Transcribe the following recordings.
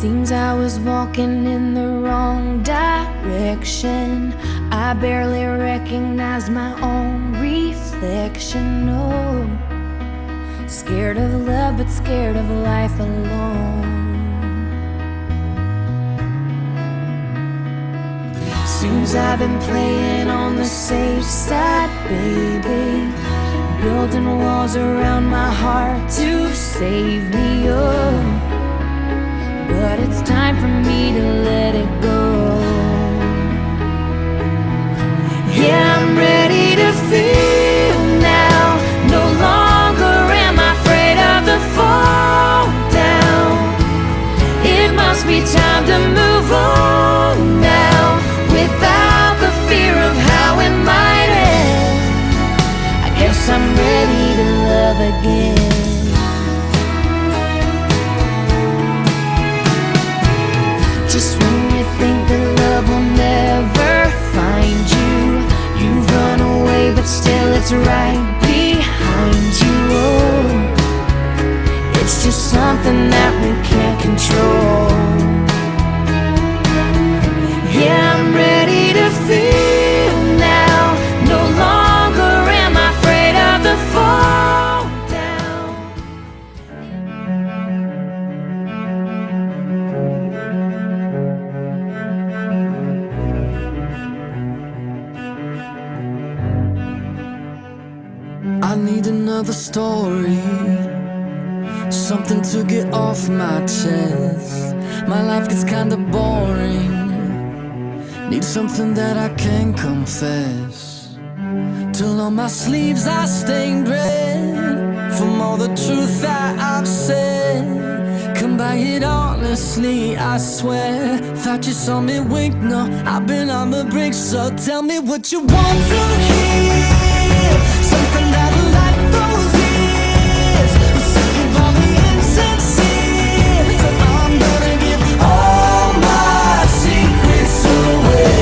Seems I was walking in the wrong direction. I barely recognized my own reflection. No, scared of love, but scared of life alone. Seems I've been playing on the safe side, baby, building walls around my heart to save me, oh. But it's time for me to let it go. Yeah, I'm ready to feel now. No longer am I afraid of the fall down. It must be time to move on now, without the fear of how it might end. I guess I'm ready to love again. Just when you think that love will never find you, you've run away, but still it's right behind you. Oh, it's just something that we can't control. Yeah, I'm ready to feel now. No longer am I afraid of the fall down. I need another story, something to get off my chest. My life gets kinda boring, need something that I can confess. Till on my sleeves I stained red from all the truth that I've said. Come by it honestly, I swear. Thought you saw me wink, no, I've been on the brink. So tell me what you want to hear, something that'll light those ears. I'm sick of all the insincere, so I'm gonna give all my secrets away.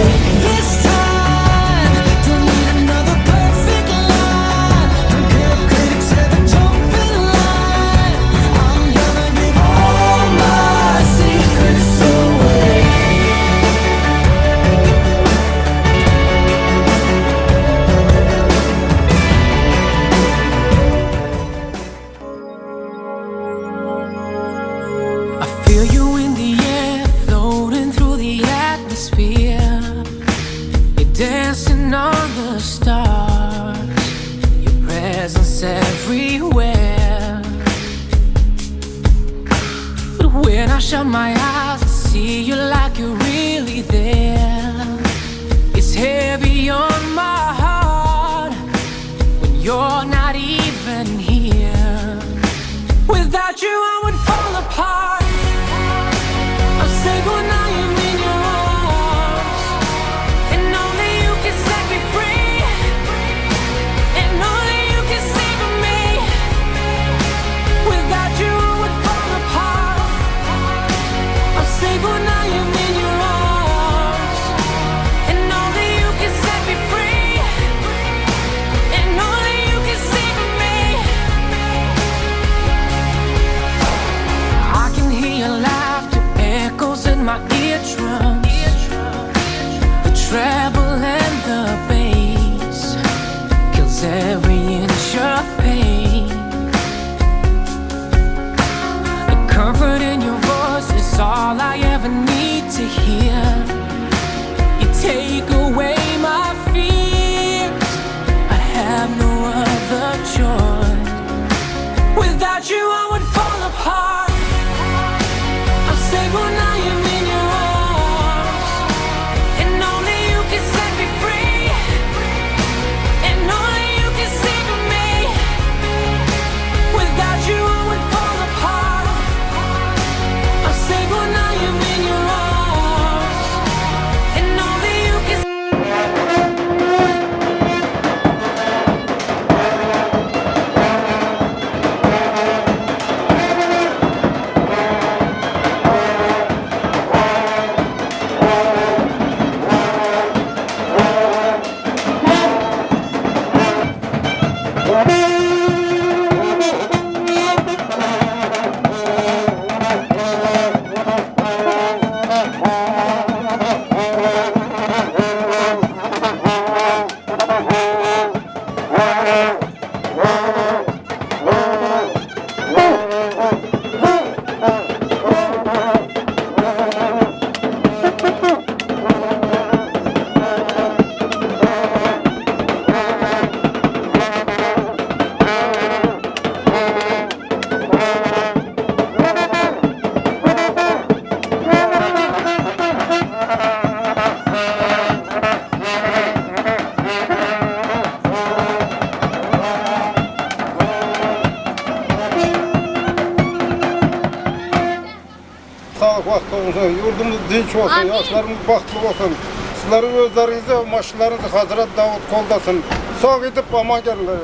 This time, don't need another perfect line. Don't care if critics ever jump in line. I'm gonna give all my secrets away. I feel you in the air, floating through the atmosphere. You're dancing on the stars, your presence everywhere. But when I shut my eyes and see you like you're really there, it's heavy on my heart when you're not even here. Without you I would fall apart. I'm saying goodnight, I'm in your arms, and only you can set me free, and only you can save me. Without you I would fall apart. I'm saying goodnight, I'm in your arms, and only you can set me free, and only you can save me. I can hear your laughter echoes in my eardrums, the treble and the bass kills every inch of pain. The comfort in your voice is all I ever need to hear. You take away my fears, I have no other choice. Without you I would fall apart. I'm saying goodnight, I'm in your arms, and only you can set me free, and only you can save me. Without you I would fall apart. I'm saying goodnight, I'm in your arms, and only you can. Sağlık vakti olsun, yurdumuz dinç olsun, yaşlarımız bahtlı olsun. Sizlerin özlerinize, maşınlarınızı Hazret Davut koldasın. Sağ gidip aman gelirler.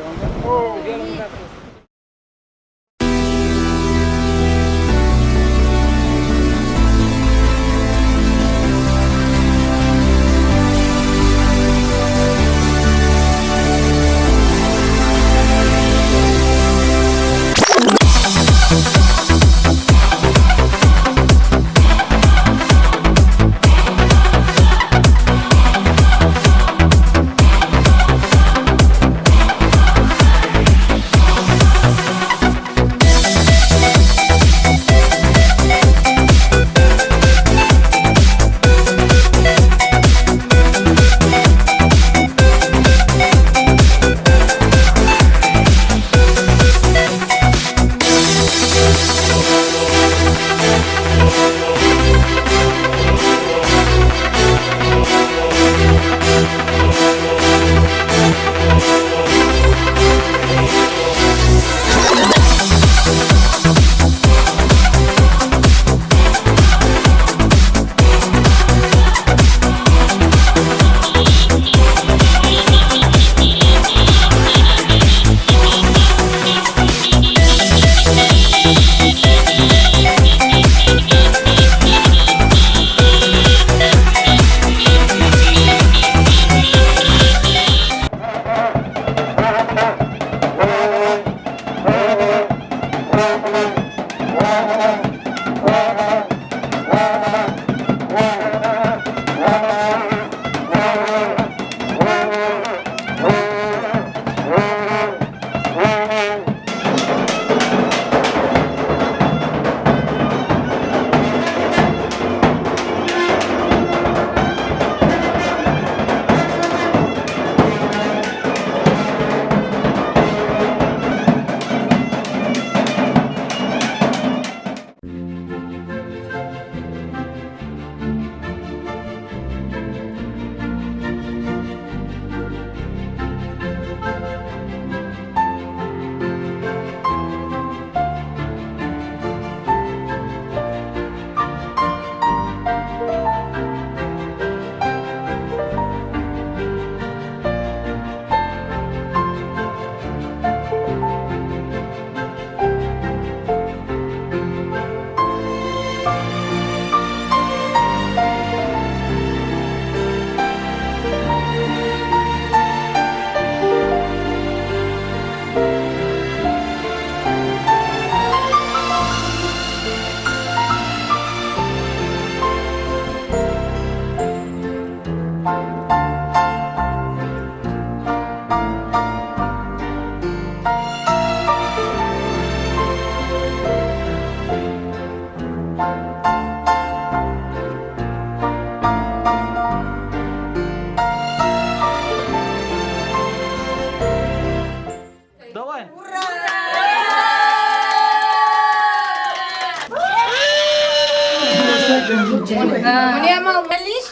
ونعم ماليش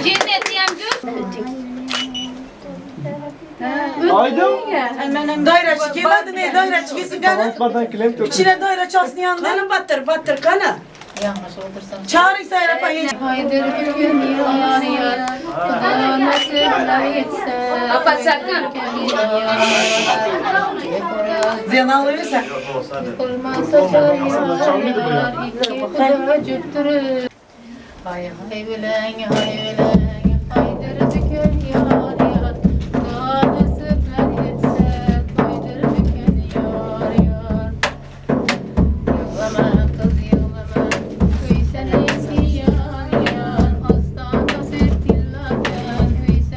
جنة يمدون Daire çıkıyor, adı ne? Daire çıkıyorsun kanı. İçine daire çalsın yanında. Kanı battır kanı. Çağırırsa yapayım. Haydır gün yar yar Kuda nasip etse Apa sakın Ziyan alırsa. Kurma saçar yar İki kuda cüptürür Hay hay bilen Haydır gün yar yar Kuda nasip etse Haydır gün yar yar Yıllama kız yıllama Hüysen eski yar yar Hastana sirtillaken Hüysen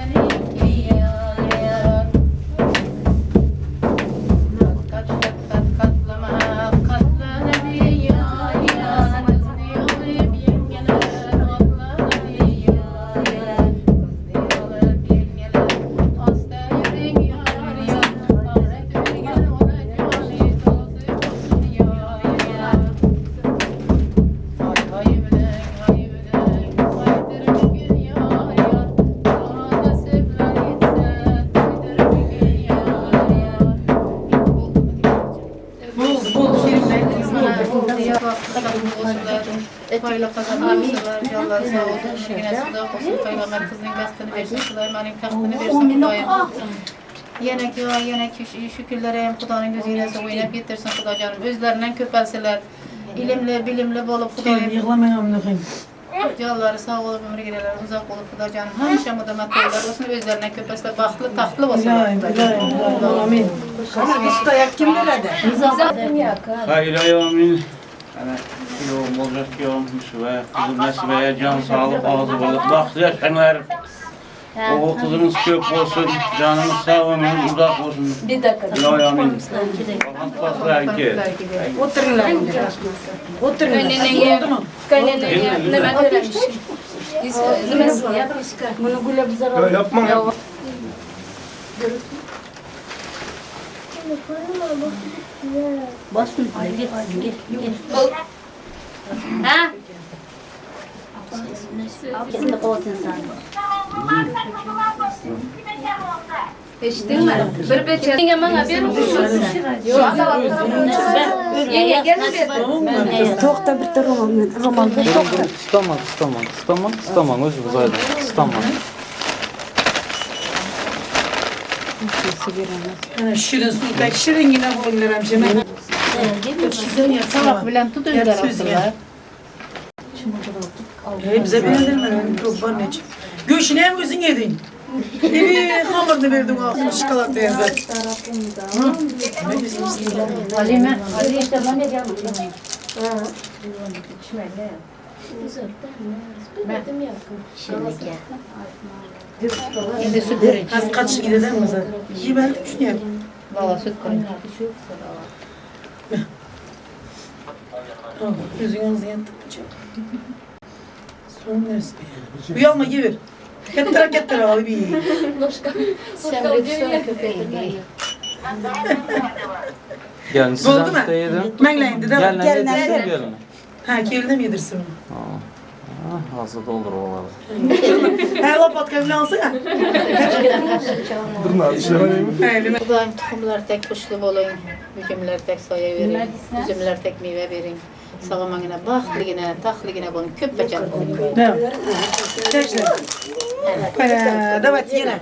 Hayırlı kazanmışlar, yolları sağ olsun. Yine suda olsun, Peygamber kızının bahtını versin, Süleyman'ın tahtını versin, Hudayım. Yine ki şükürlere hem Hudanın gözüyle oynayıp getirsin Huda canım. Özlerinden köpelseler, ilimli, bilimli bolup Hudayım. Yığlamayın amınıkayım. Yolları sağ olup ömrü gireler, uzak olup Huda canım. Hamişe mudamat eyler olsun, özlerinden köpelseler, bahtlı, tahtlı olsun. Amin. Biz dayak kim nerede? Hayır amin. Ana yoğun olacak yoğunmuş ve kızım Nesibe'ye can sağlık ağzı balık. Baktı yaşanlar. O kızınız kök olsun, canınız sağ olsun, uzak olsun. Bir dakika. Hayır amin. Allah'ın ki. Oturun lan. Oturun. Kaynanaya, kaynanaya ne ben öğrenmişim. Nemesini yap, iska. Bunu güle bize Ya yapma ya. Basın, git. Ha? Kendi kovasın sen. Eşittin mi? Bir beçe. Yenge bana bir kuşun. Yenge gelin bir. Tokta bir de roman. Staman, özü uzaydı. Staman. Şirin su, pek şirin yine koyulur hemşire. Sabah bilen tutuyorlar aslında. Bize beğendirme, mikrofon ne için? Göğsüne hem gözün yedin. Hamurunu verdim ağzına şokolata yazar. Halime. İşte ben de geldim. Şimdi süt verin. Az kaçı gidelim mi zaten? İyi ben de düşünüyorum. Valla süt verin. Gözün ağzına yandık. Son neresi be? Uyalma gelir. Kettere abi bir. Semre köpeği. Gelin Oldu sizden mu? de yedim. Menleyin dedim. Gelin yedirsin gelin. Ha keline mi yedirsin onu? Hazır da olur o arada. Her lapat kavli alsana. Buğdayım tohumlar tek kuşlu olayım. Hücumlar tek soya verin. Üzümler tek meyve verin. Sağlamağına, bakligine, takligine bulun. Köp beçen bulun. Ne? Tekrar. Davat yine.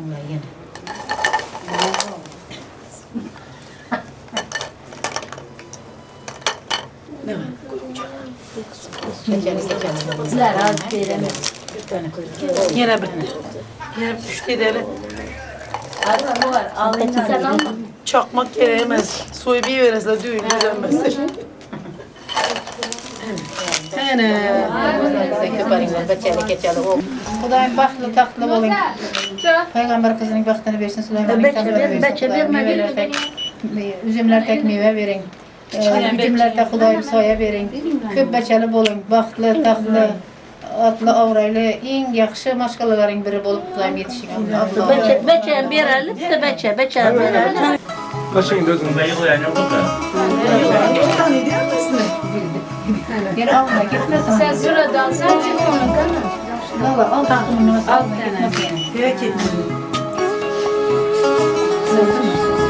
Sizler az veremez. Yine bir. Yine püşt edelim. Bu var. Ağlayın. Sen alma. Çakmak gelemez. Suyu bir veresle düğün düzenmesin. Köpeğinler beçeli keçeli o. Buğdayım baklı taklı bulun. Peygamber kızının bahtını versin. Süleyman'ın tahtını versin. Meyveler tek. Üzümler tek meyve verin. Hücumlar tek Hudayım soya verin. Köp beçeli bulun. Bahtlı taklı. Atlı avraylı en yaxşı maşqalıların biri bolup Hudayım yetişin. Beçen bir elip de beçen bir elip. Başın gözünde yılayan yok da. Bir tane diyor musun? Yer alma gitmesin. Sen sıradan sen çık onun kanı. Valla al takımını al gitmesin. Peki.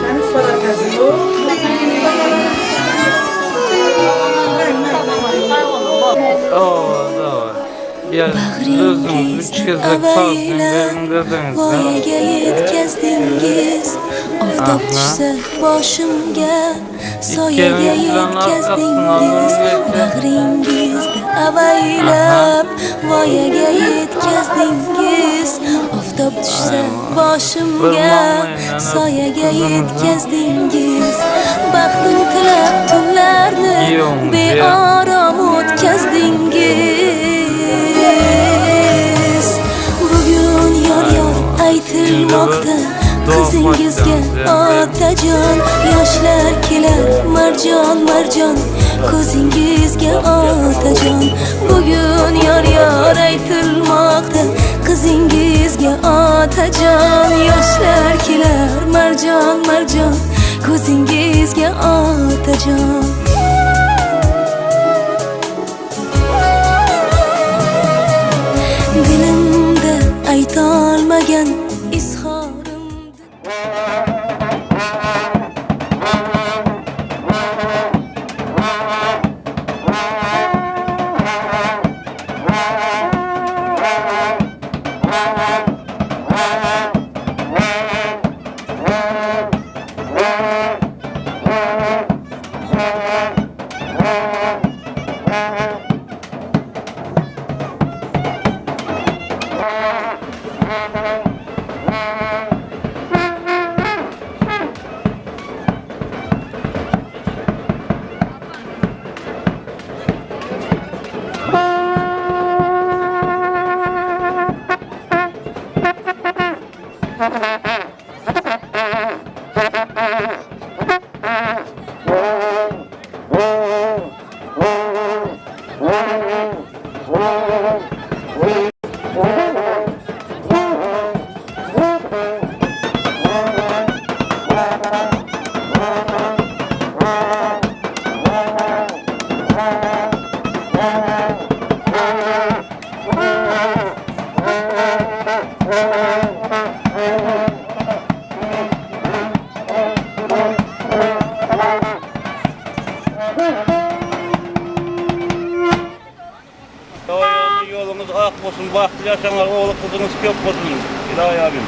Sen para kazanıyor. Gel özünüz üç kez de kalsın verin dediniz. Voyaga yetkazdingiz Oftob tushsa boshimga Soyaga yetkazdingiz Bag'ringizda avaylab Voyaga yetkazdingiz Oftob tushsa boshimga Soyaga yetkazdingiz Baxtim tilab tunlarni Beorom o'tkazdingiz Bugun yor aytilmoqda Qizingizga otajon Yoshlar kelar marjon Ko'zingizga otajon Bugun yor aytilmoqda Qizingizga otajon Yoshlar kelar marjon Ko'zingizga otajon Dilimda aytolmagan izhorimda Yolunuz ak olsun, bahtlı yaşanar, oğlu kızınız köp olsun. İlahi abim.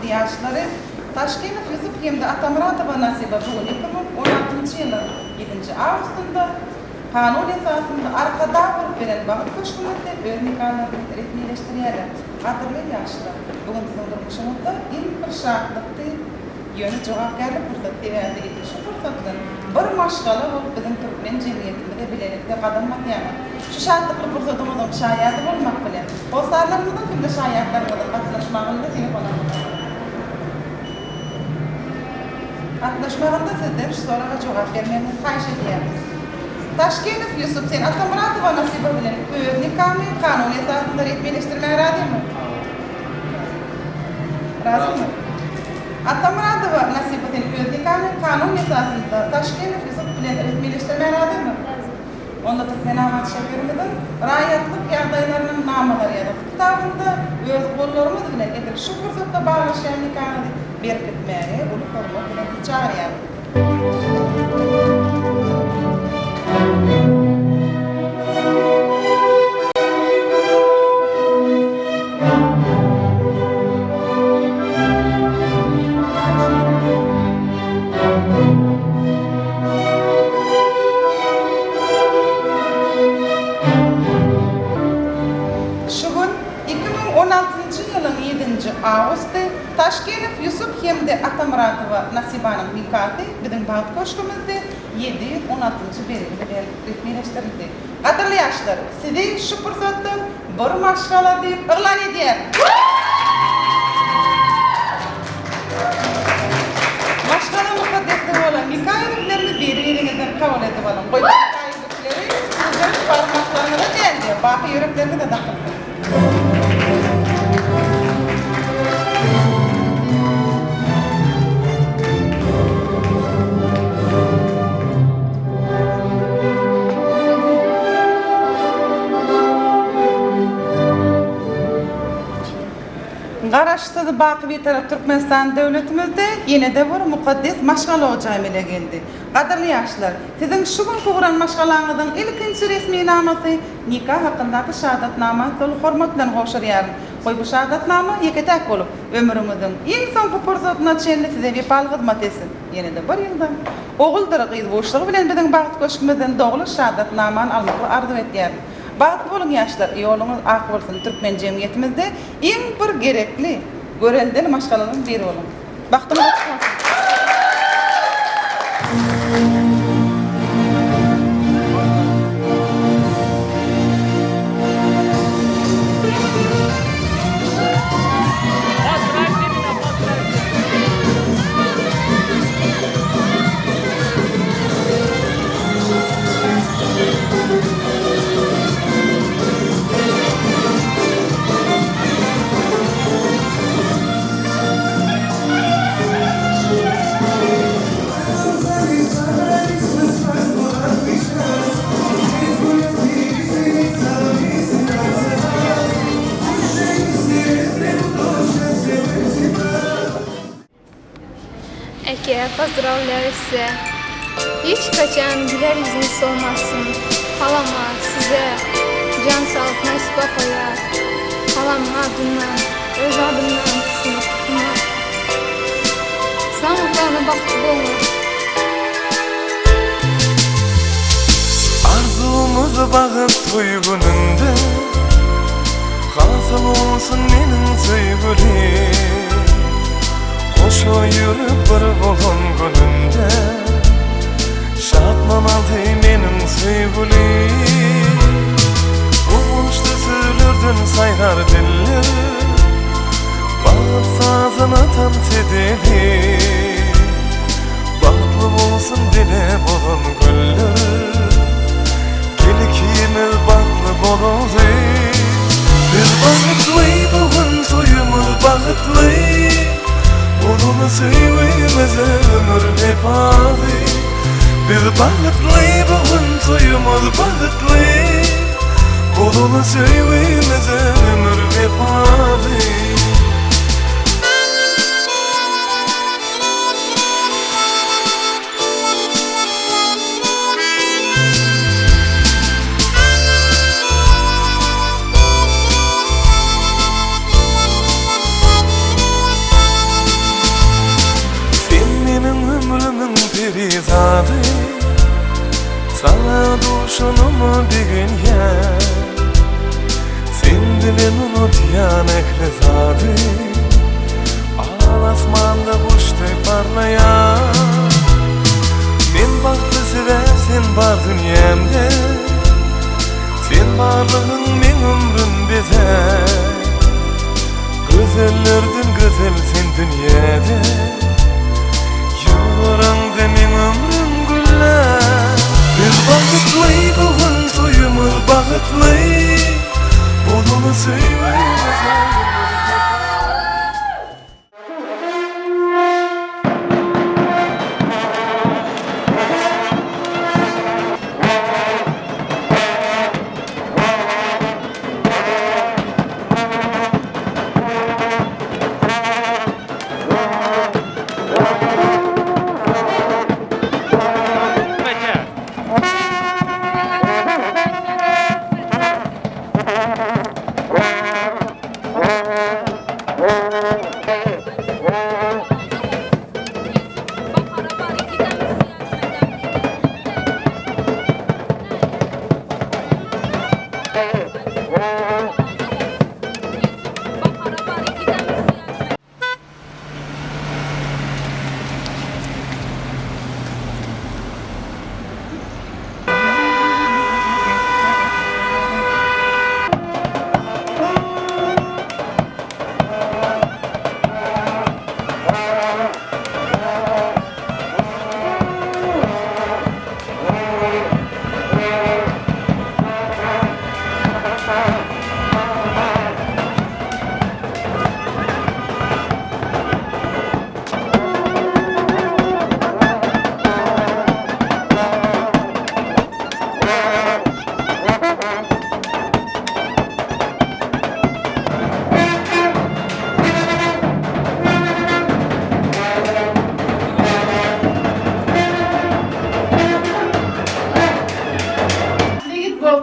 baklı yaşları Taşkenov Yusuf Hemde Atamuratova nasiba bugün 2016 yılı 7. Ağustos'ta kanun esasında arkada vurup veren bakıp koşulmada örnekarlarını resmileştiriyorlar. Hatırlayın yaşlar. Bugün bizim durmuşumuzda ilk bir şartlıkta yönü cevapkarlık fırsatı verdi. Şu fırsatın bir maşgalı olup bizim Türkmen cemiyetimizde bilelikte kadınmak yani. Şu şartlıklı fırsatımızın şayatı olmak bile. O sarlarımızın kimde şayatlarımızın katlaşmağında telefonlarımızda. Katlaşmağında sizden şu soruğa cevap vermemiz kayış ediyemiz. Taşkenov Yusuf sen Atamuratova nasiba bilen öz nikahını kanun esasında resmileştirmeye razı mı? Razı mı? Atamuratova nasiba sen öz nikahını kanun esasında Taşkenov Yusuf bilen resmileştirmeye razı mı? Onda Türkmen Ahmet Şekerimizin rayatlık yardaylarının namaları yazıp kitabında öz kollarımız bilen getirip şu fırsatta bağlaşan nikahını berkitmeye, bunu korumak bilen çağırıyor. Ağustos'ta Taşkenov Yusuf Hemde Atamuratova Nasibanın nikahı bizim Bağıt Koşkumuzda 7-16. bölümde resmileştirildi. Hatırlayışlar, sizi şu fırsattan bir maşgala deyip ilan ediyor. Maşgala mukaddesli olan nikah yürüklerini birbirine kabul edip alın. Bu nikah yürükleri sizin parmaklarına da geldi. Bakı yürüklerini de takıldı. Garaşsız bakı bir taraf Türkmenistan devletimizde yine de bir mukaddes maşgala ocağı ile geldi. Kadirli yaşlar, sizin şu gün kuğuran maşgalanızın ilkinci resmi naması nikah hakkındaki şahadatnama tolu hormatla hoşur yarın. Koy bu şahadatnama yeketek olup ömrümüzün en son bu fırsatına çenli size vefal hizmet etsin. Yine de bir yılda oğuldur kıyız boşluğu bilen bizim Bağıt Koşkumuzdan doğulu şahadatnamanı almakla arzu et yarın. Bağıtlı olun yaşlar, yolunuz ak olsun Türkmen cemiyetimizde en bir gerekli, göreldeli maşgalaların biri olun. Baktığımız açık olsun. Поздравляю size. Hiç kaçan güler yüzünüz olmasın. Halama, size can sağlık nasip apaya. Halamın adından, öz adımdan sınıfına. Sağlıklarına baktık olun. Arzumuz bağıt duygununda hasıl olsun menin sevgilim. Koşu yürüp bir bolun gününde şatlanadı menin sevgilim. Bulmuştu sürürdün sayrar diller bağır sazına dans edelim. Bağlı olsun dile bolun güller gelikimiz bağlı bolundu. Bir bağıtlı bugün soyumuz bağıtlı. Onu sevmemiz ömür hep ağlı. Bir bağıtlı bugün soyumuz bağıtlı. Onu sevmemiz ömür hep ağlı. Gönlümün perizadı Sana duşunumu digin yer Sen bilen unut yanaklı zadı Al asmanda kuştay parlayan Men baktlısı ve sen bar dünyamda Sen barlığın men ömrün bezer Güzellerden güzel sen dünyada Yıllarında men ömrüm güller Biz bakıtlı bugün toyumuz bakıtlı Onunu sevmemiz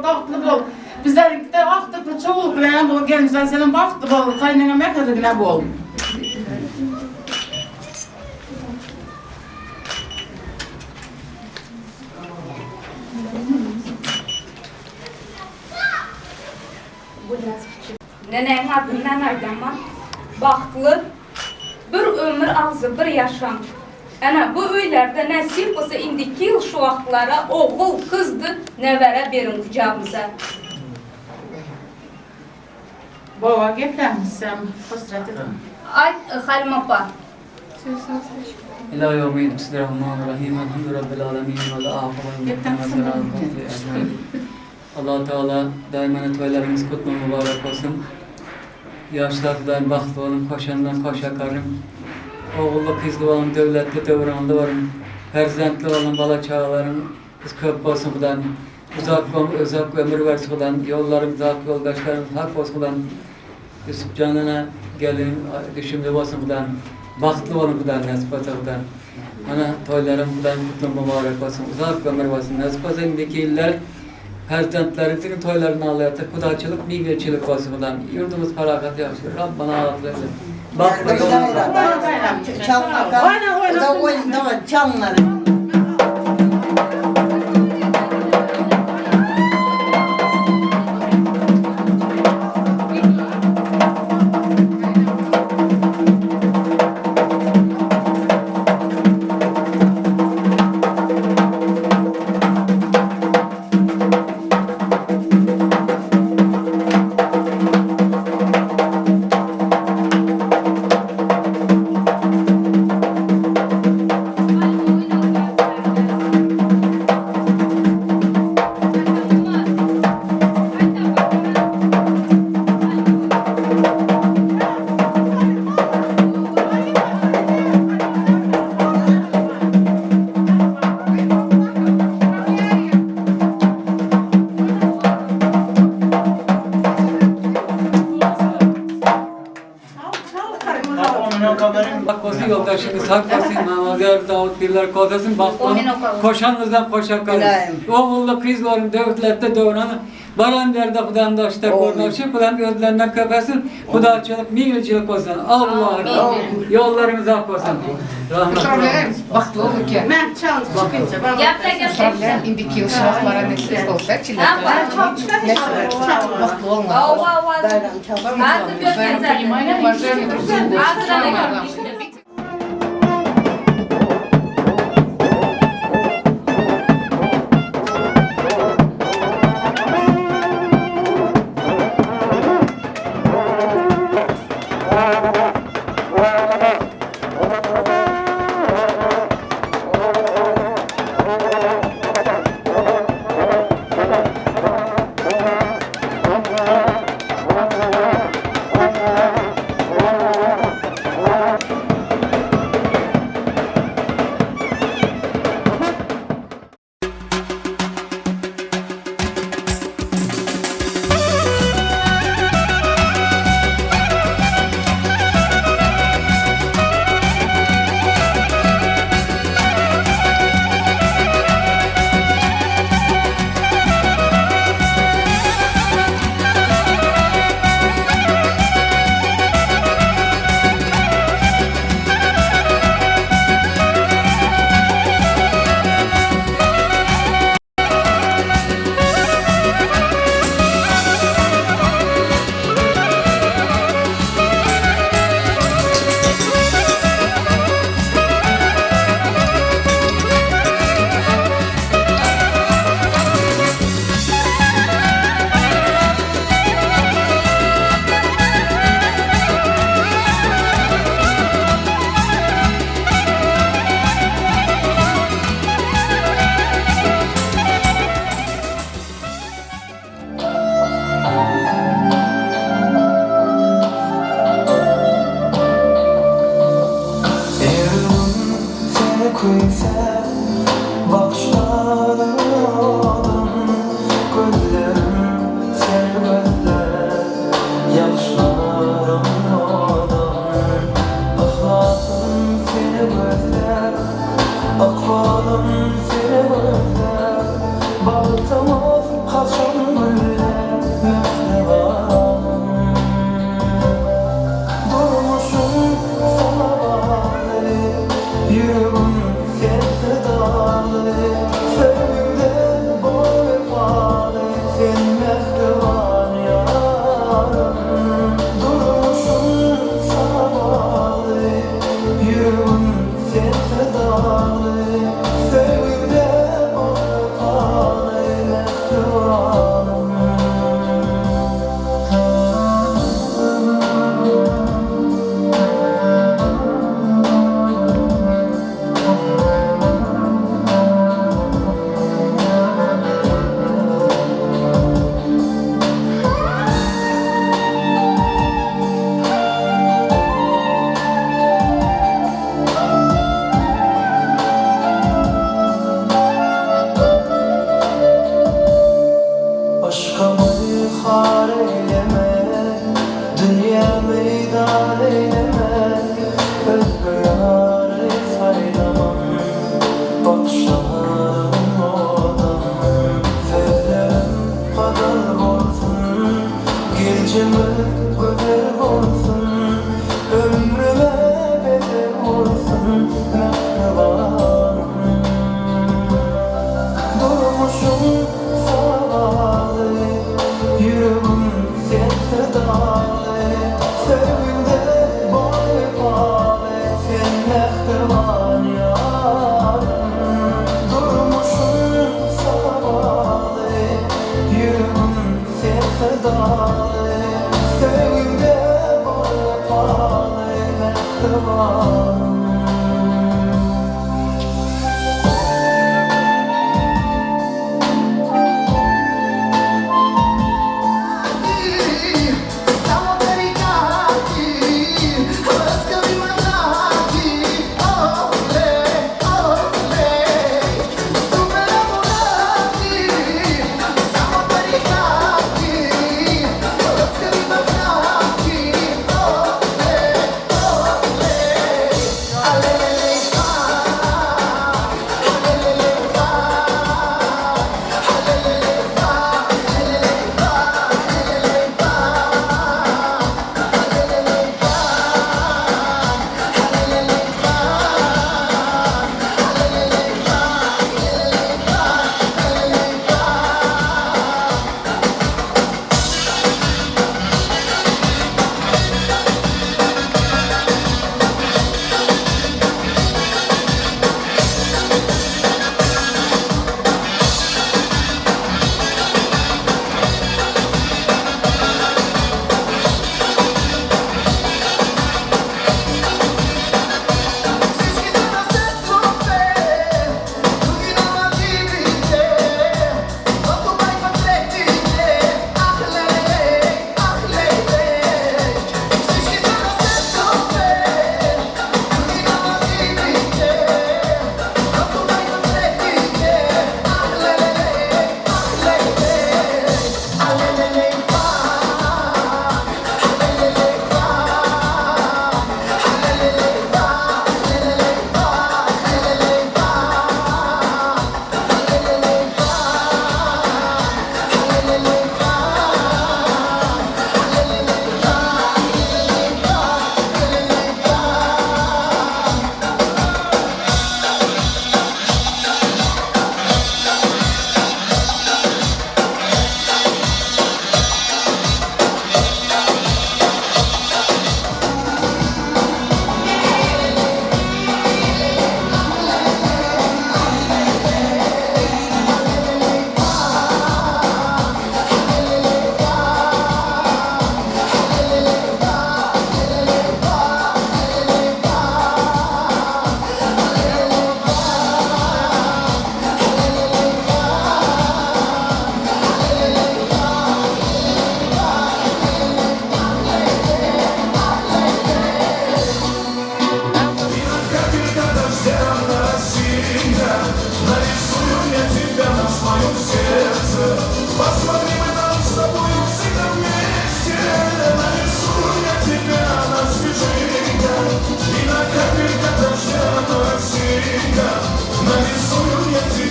Tatlı bol. Bizlerlikte aktıklı çoğuluk bilen bol gençler senin baktı bol. Kaynana mekadı bile bol. Nenem adından Aydaman. Baktlı bir ömür ağzı bir yaşam. Ana bu öylerde nasip olsa indiki yıl şu vaxtlara oğul kızdı nevere verin kucağımıza. Baba geplenmişsem hasret edin. Ay Halim Apa. İlâ yevmin bismillahirrahmanirrahim. Elhamdü rabbil alemin ve la Allah Teala daima toylarımız kutlu mübarek olsun. Yaşlardan baktı olun, koşandan koşa karım. Oğullu kızlı olan, devletli devranlı varım. Perzentli olan bala çağlarım. Biz köp olsun budan. Uzak ömür versin budan. Yollarımız hak, yoldaşlarımız hak olsun budan. Yusuf canına gelin, düşümlü olsun budan. Baktlı olun budan, nasip olsun budan. Ana toylarım budan kutlu mübarek olsun. Uzak ömür olsun. Nasip olsun indiki iller. Perzentlerimizin toylarını ağlayatır. Kudaçılık, bilgeçilik olsun budan. Yurdumuz feragat yapışır. Rabbana ağlatlasın. Baktlı yolumuz. Oyna çalınları. Bakması yoldaşını saklasın, Mamazer Davut Birler kodasın, baktığını koşanınızdan koşa kalın. Oğullu kızların devlette dövranı, Baran derde Kudam dostlar korunuşu, Kudam ödülerinden köpesin, Kudaçılık, minilcilik olsun. Allah yollarımız ak olsun. Rahmet. Baktlı olur ki. Ben çaldı çıkınca bana. Problem indiki uşaklara meslek olsa çilekler. Baktlı olmaz. Ben primayla başlayalım. Sevgide o kalay mehribanım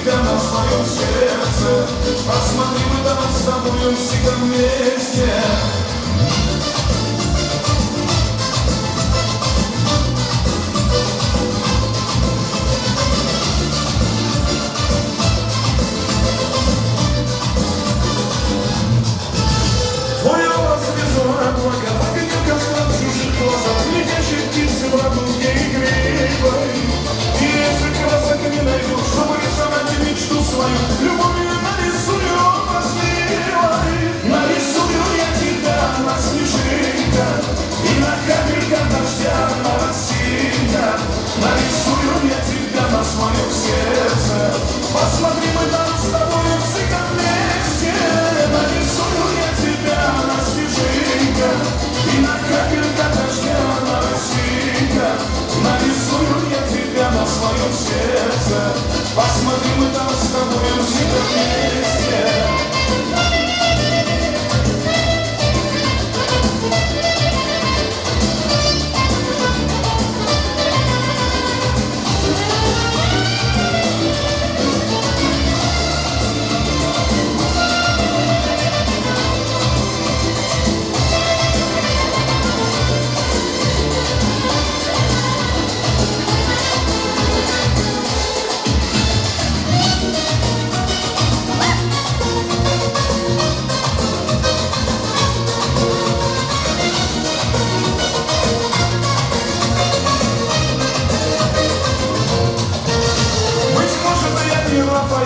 тебя на своем сердце. Посмотри, мы там с тобой всегда вместе. Твой образ вижу облака, в огне костра чужих глазах, летящие птицы в радуге игривой. И если красок не найду, чтобы рисовать мечту свою, любовью нарисую образ милой. Нарисую я тебя на снежинках и на капельках дождя на росинках. Нарисую я тебя на своем сердце. Посмотри, мы там с тобой всегда вместе. Нарисую я тебя на снежинках и на капельках дождя на росинках. Нарисую я тебя на своем сердце. Посмотри, мы там с тобой всегда вместе.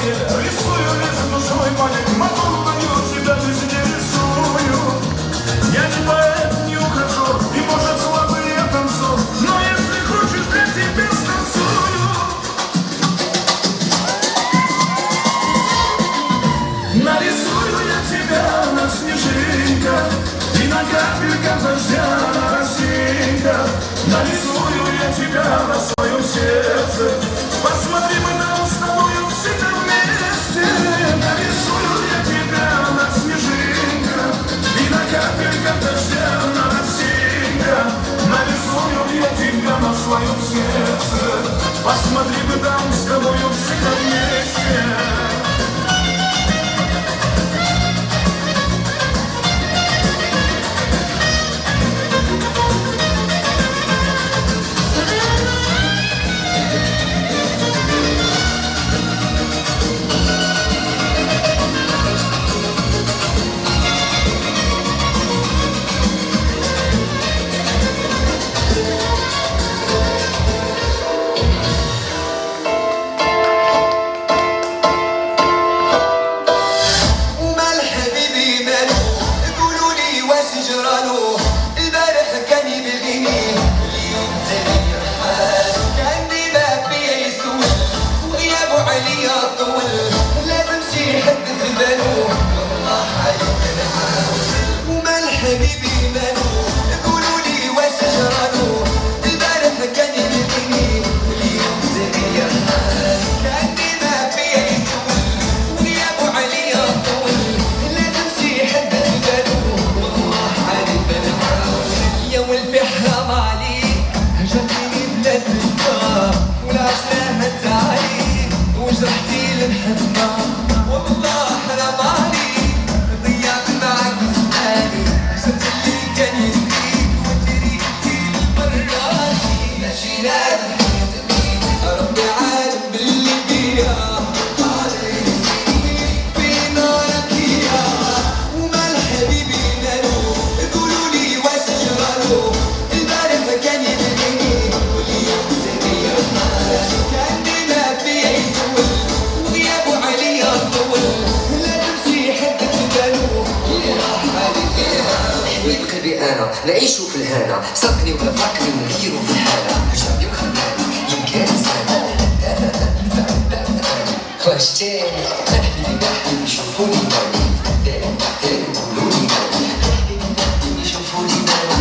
Рисую лишь душой память, мотор дает тебя, жизнь не рисую. Я не поэт, не ухожу, и может слабый я танцую, но если хочешь, для тебя станцую. Нарисую я тебя на снежинках и на капельках дождя на росинках. Нарисую я тебя на своем сердце. Посмотри, мы там с тобою всегда вместе. Нарисую я тебя на снежинках и на капельках дождя на росинках. Нарисую я тебя на своем сердце. Посмотри, мы там с тобою всегда вместе. نعيشوا في الهنا ساقني ولا فاقني ونغيروا في الحالة عجبني وخلاني يمكن سنة خرجتين نحبي نحبي يشوفوني ماني يقولولي ماني نحبي يشوفوني ماني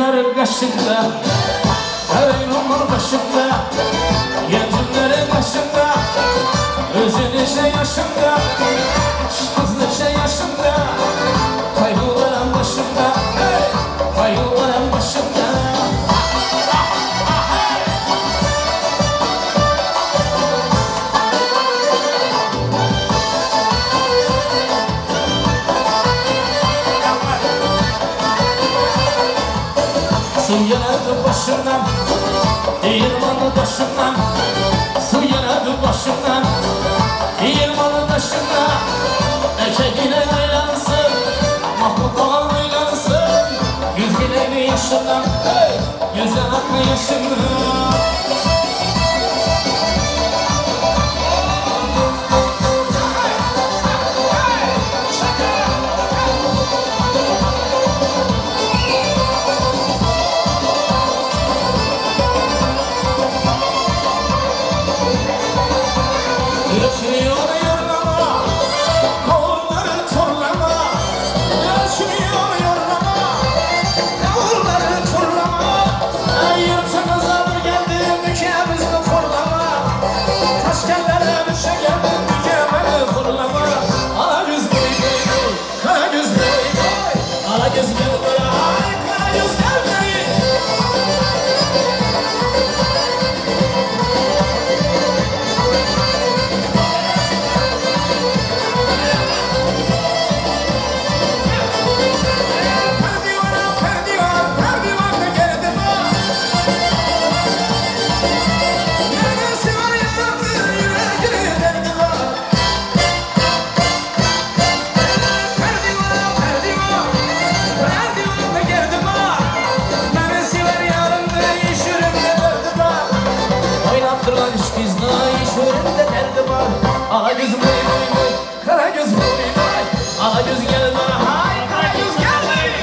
Yetimlerin kaşında, Ereğli'nin başında, yetimlerin başında, özün işe yaşında, kız neşe yaşında, kaygıların başında, kaygıların başında. Su yanadı başımdan, değirmanı taşımdan. Su yanadı başımdan, değirmanı taşımdan. Eşeğine aylansın, Mahmut Ağam aylansın. Yüz bileği yaşımdan, yüzden aklı yaşımdan. Yaşıyor yorlama, kavurları torlama. Yaşıyor yorlama, kavurları torlama. Yurtumuza bir geldim, ülkemizi korlama. Taşkellere düşe geldim, ülkemi korlama. Ala göz boy boy boy, kara göz boy boy. Ala göz gel buraya, ay kara göz gel buraya. Ala göz boy boy boy, kara göz boy boy. Ala göz gel bana, hay kara göz gel bana.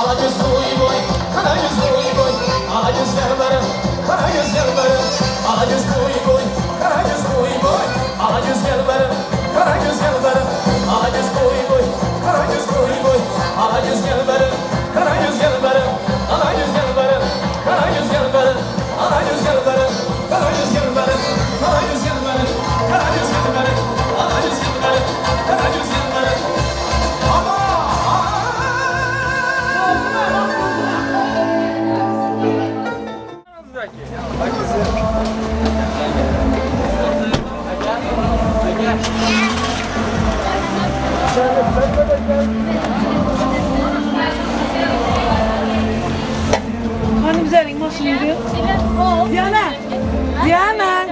Ala göz boy boy, kara göz boy boy. Ala göz gel bana, kara göz gel bana. Ala göz boy boy, kara göz boy boy. Ala göz gel bana, kara göz gel bana. Ala göz boy boy, kara göz boy boy. Ala göz gel bana, kara göz gel bana. Ala göz gel bana, kara göz gel bana. Ala göz gel bana, kara göz gel bana. Ala göz gel bana, kara göz gel bana. Ala göz gel bana, kara göz gel bana. Hani güzellik maşını diyor. Diana. Diana.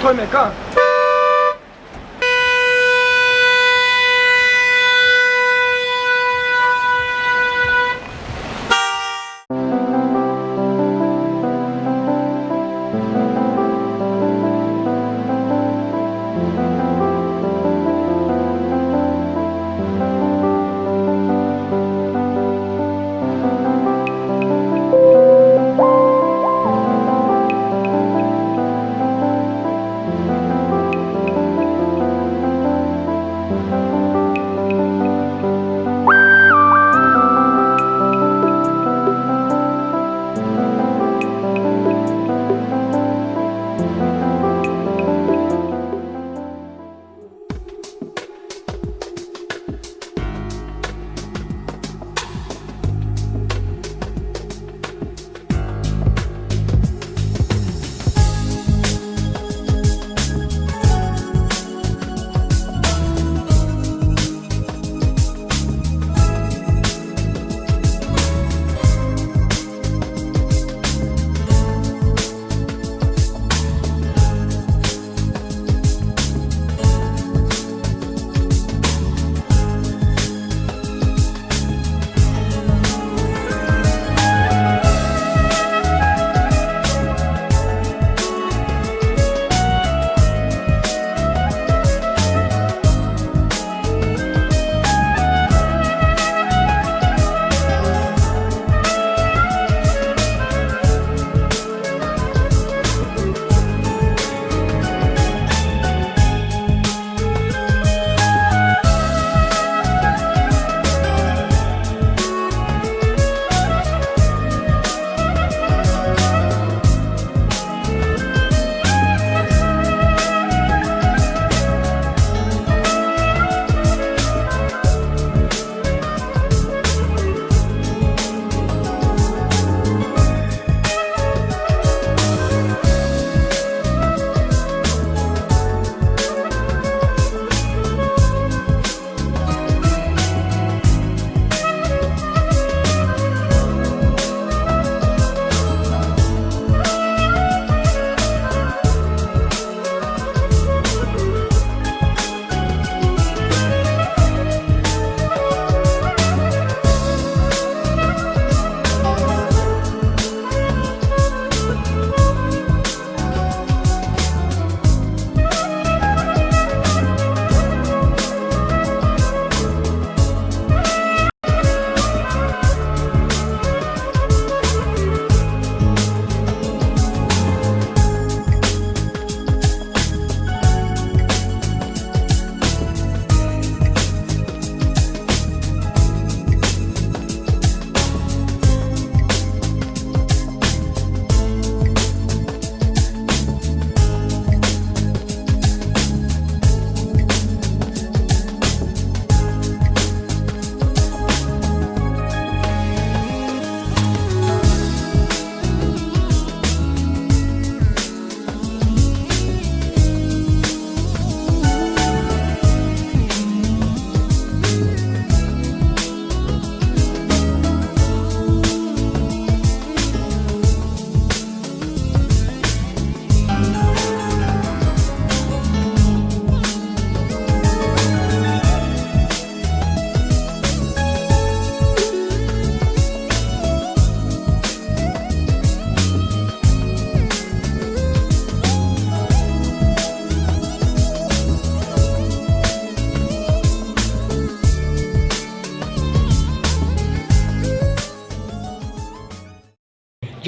Tomek ha.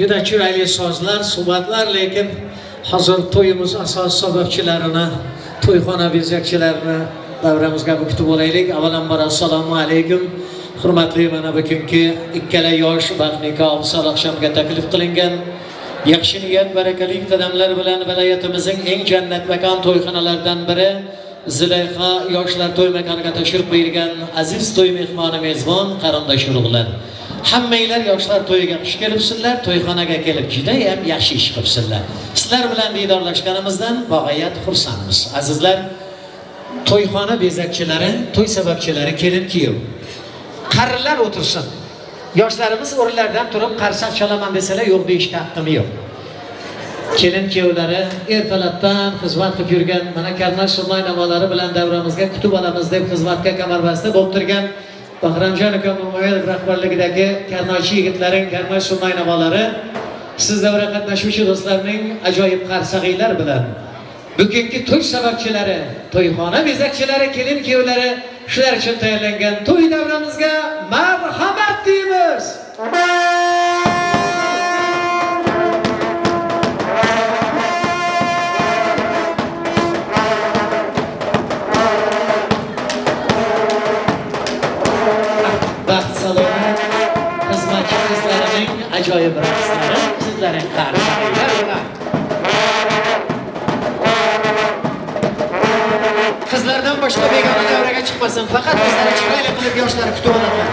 juda chiroyli sozlar, suhbatlar, lekin hozir to'yimiz asos sababchilarini, to'yxona bezakchilarini davramizga kutib olaylik. Avvalambor assalomu alaykum. Hurmatli mana bu kunki ikkala yosh baxtnikoh sal oqshomga taklif qilingan yaxshi niyat barakali qadamlar bilan viloyatimizning eng jannat makon to'yxonalaridan biri Zilayxa yoshlar to'y makoniga tashrif buyurgan aziz to'y mehmoni mezbon qarindosh urug'lar. Hammanglar yoshlar to'yiga xush kelibsizlar, to'yxonaga kelib juda ham yaxshi ish qilibsizlar. Sizlar bilan diydorlashganimizdan bag'ayat xursandmiz. Azizlar, to'yxona bezakchilari, to'y sababchilari kelin-kuyov. Qarilar o'tirsin. Yoshlarimiz o'rinlardan turib qarsak chalaman desalar yo'q deyishga haqqim yo'q. Kelin-kuyovlari ertalabdan xizmat qilib yurgan, mana Karnash Surmay navolari bilan davramizga kutib olamiz deb xizmatga kamarbasta bo'lib turgan Bahramjon aka Muhammadov rahbarligidagi Karnochi yigitlaring, Karnash Surmay navolari siz davra qatnashuvchi do'stlarning ajoyib qarsag'iylar bilan bugungi to'y sababchilari, to'yxona bezakchilari, kelin-kuyovlari shular uchun tayyorlangan to'y davramizga marhamat deymiz. Baxt saloni xizmatchi qizlarining ajoyib raqslari, sizlarning qarsag'iylar bilan qizlardan boshqa begona davraga chiqmasin, faqat o'zlari chiroyli qilib yoshlari kutib oladilar.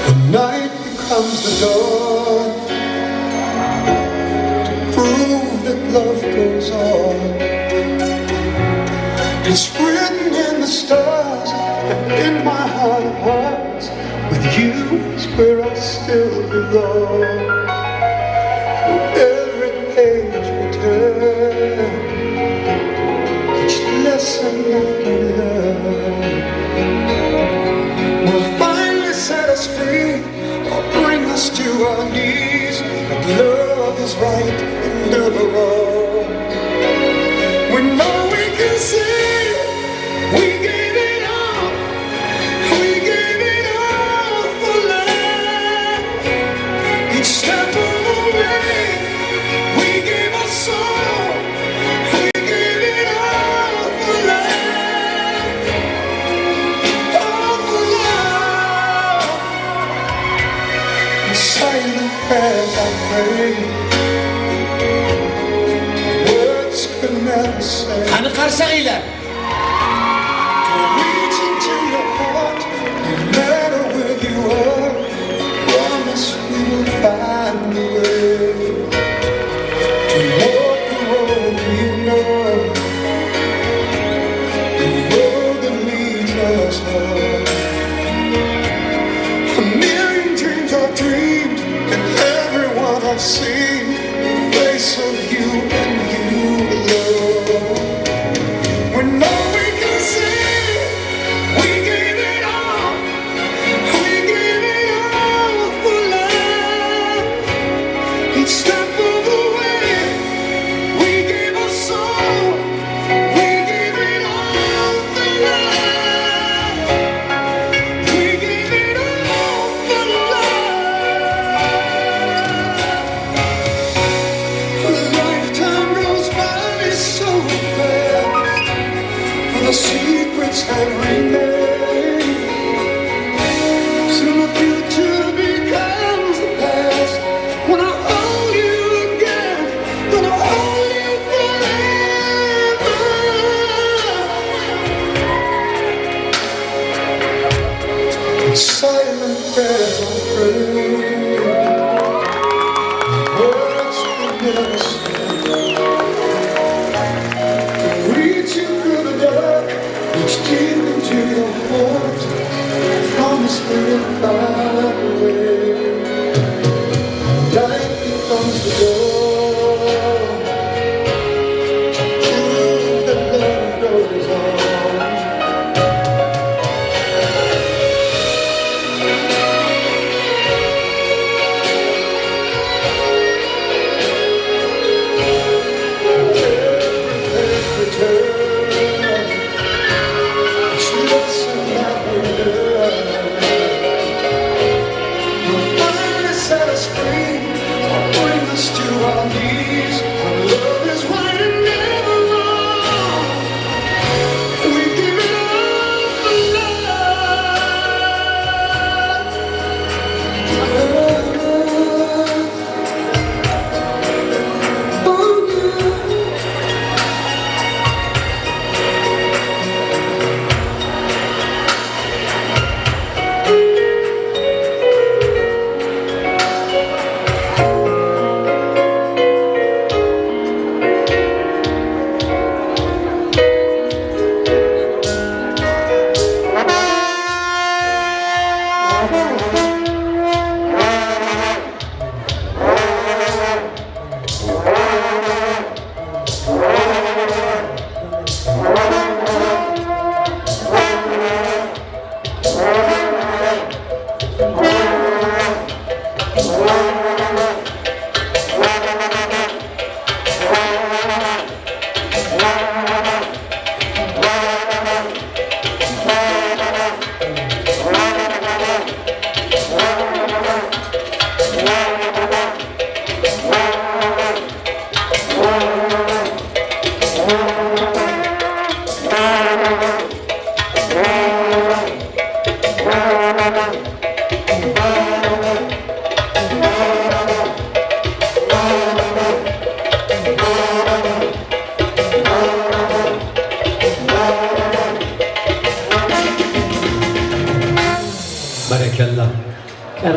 The night becomes the dawn to prove that love goes on. It's written in the stars and in my heart of hearts. With you is where I still belong. Through every page we turn, each lesson I learn will finally set us free or bring us to our knees. And love is right and never wrong. We know we can see, we gave it all, we gave it all for love. Each step of the way, we gave our soul, we gave it all for love, all for love. In silent prayers I pray, words could never say. Qani qarsag'iylar. Reach into your heart, no matter where you are. Promise we will find a way to walk the road we know, the road that leads us home. A million dreams I've dreamed, and everyone I've seen, the face of you and you alone. We know we can see, we gave it all, we gave it all for love. Each step of the way, we gave our soul, we gave it all for love. We gave it all for love. A lifetime goes by so fast, for the secrets that remain. Soon the future becomes the past. When I hold you again, when I hold you forever. In silent prayers I pray, words will never say. Reaching through the dark, reach deep into your heart. Promise we will find a way. Light becomes the door to prove that love goes on.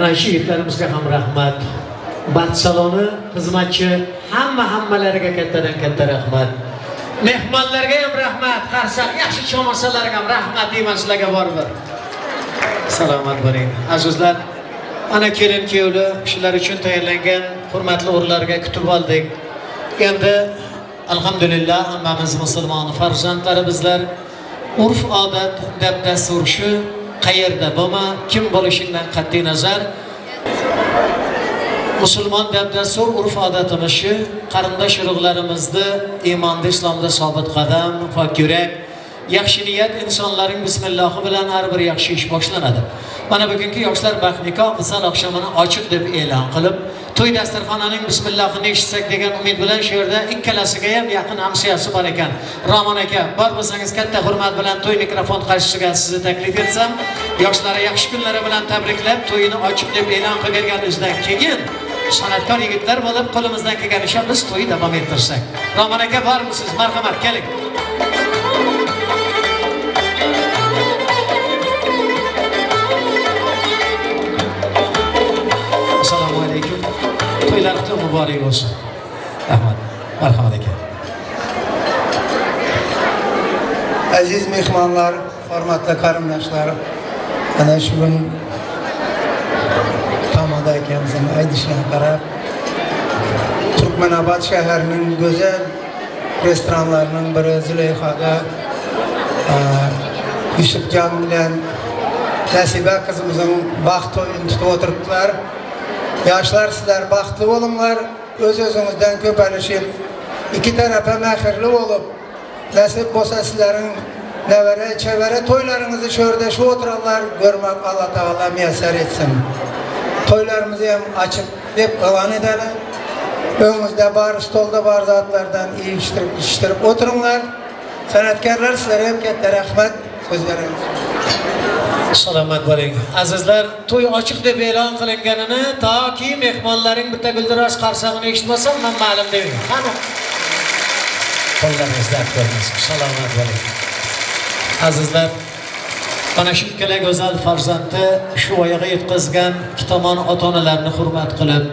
qatnashchi yigitlarimizga ham rahmat. Baxt saloni, xizmatchi, hammalariga kattadan katta rahmat. Mehmonlarga ham rahmat, qarsak yaxshi chomasalarga ham rahmat deyman sizlarga baribir. Salomat bo'ling. Azizlar, ana kelin kuyovlar shular uchun tayyorlangan hurmatli o'rinlarga kutib oldik. Endi alhamdulillah hammamiz musulmon farzandlari bizlar urf odat deb dastur shu qayerda bo'lma, kim bo'lishidan qat'iy nazar musulmon deb dastur urf odatimiz shu qarindosh urug'larimizni iymonda islomda sobit qadam, pok yurak, yaxshi niyat insonlarning bismillohi bilan har bir yaxshi ish boshlanadi. Mana bugungi yoshlar baxt nikoh misol oqshomini ochiq deb e'lon qilib, to'y dasturxonining bismillohini eshitsak degan umid bilan shu yerda ikkalasiga ham yaqin hamsiyasi bor ekan. Ramon aka, bor bo'lsangiz katta hurmat bilan to'y mikrofon qarshisiga sizni taklif etsam, yoshlari yaxshi kunlari bilan tabriklab, to'yini ochiq deb e'lon qilganimizdan keyin san'atkor yigitlar bo'lib qo'limizdan kelganicha biz to'yni davom ettirsak. Ramon aka, bormisiz? Marhamat, keling. Assalomu alaykum. To'ylar qutlug' muborak bo'lsin. Rahmat. Marhamat aka. Aziz mehmonlar, hurmatli qarindoshlar, ana shu kun Tomoda akamizning aytishiga qarab, Turkmanobod shahrining go'zal restoranlarining biri Zulayxoda Yusufjon bilan Nasiba qizimizning baxt to'yini tutib o'tiribdilar. Yoshlar, sizlar baxtli bo'linglar, o'z-o'zingizdan ko'palishib, ikki tarafga mehrli bo'lib, nasib bo'lsa sizlarning nevara, çevere toylarınızı şöyle şu oturanlar görmek Allah Teala müyesser etsin. Toylarımızı hem açık hep alan edelim. Önümüzde bar, stolda bar zatlardan iyi iştirip oturunlar. Sanatkarlar sizlere hem kette rahmet söz veririz. Salomat bo'ling. Azizlar, to'y ochiq deb e'lon qilinganini toki mehmonlaring bitta guldiroz qarsag'ini eshitmasam men ma'lum deyman. Qani? Qo'llaringizni ko'ramiz. Salomat bo'ling. Azizlar, mana shu ikkala go'zal farzandni shu voyaga yetkazgan ikki tomon ota-onalarni hurmat qilib,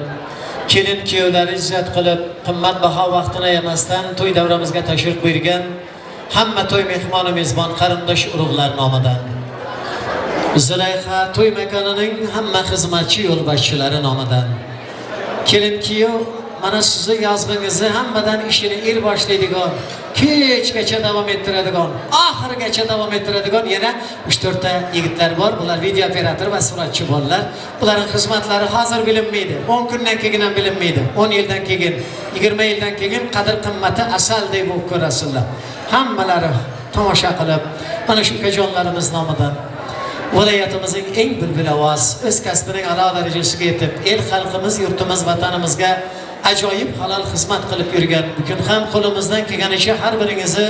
kelin kuyovlari izzat qilib, qimmatbaho vaqtini ayamasdan to'y davramizga tashrif buyurgan hamma to'y mehmoni mezbon qarindosh urug'lar nomidan Zulayxa to'y makonining hamma xizmatchi yo'lboshchilari nomidan kelin kuyov mana sizni yozg'ingizni hammadan ishini boshlaydigan, kechgacha davom ettiradigan, oxirigacha davom ettiradigan yana 3-4 ta yigitlar bor. Bular video operator va suratchi bolalar. Ularning xizmatlari hozir bilinmaydi. 10 kundan keyin ham bilinmaydi. 10 yildan keyin, 20 yildan keyin qadr qimmati asaldek bo'lib ko'rasizlar. Hammalari tomosha qilib, mana shu ukajonlarimiz nomidan viloyatimizning eng bulbul ovoz, o'z kasbining a'lo darajasiga yetib, el xalqimiz, yurtimiz, vatanimizga ajoyib halol xizmat qilib yurgan. Bugun ham qo'limizdan kelganicha har biringizni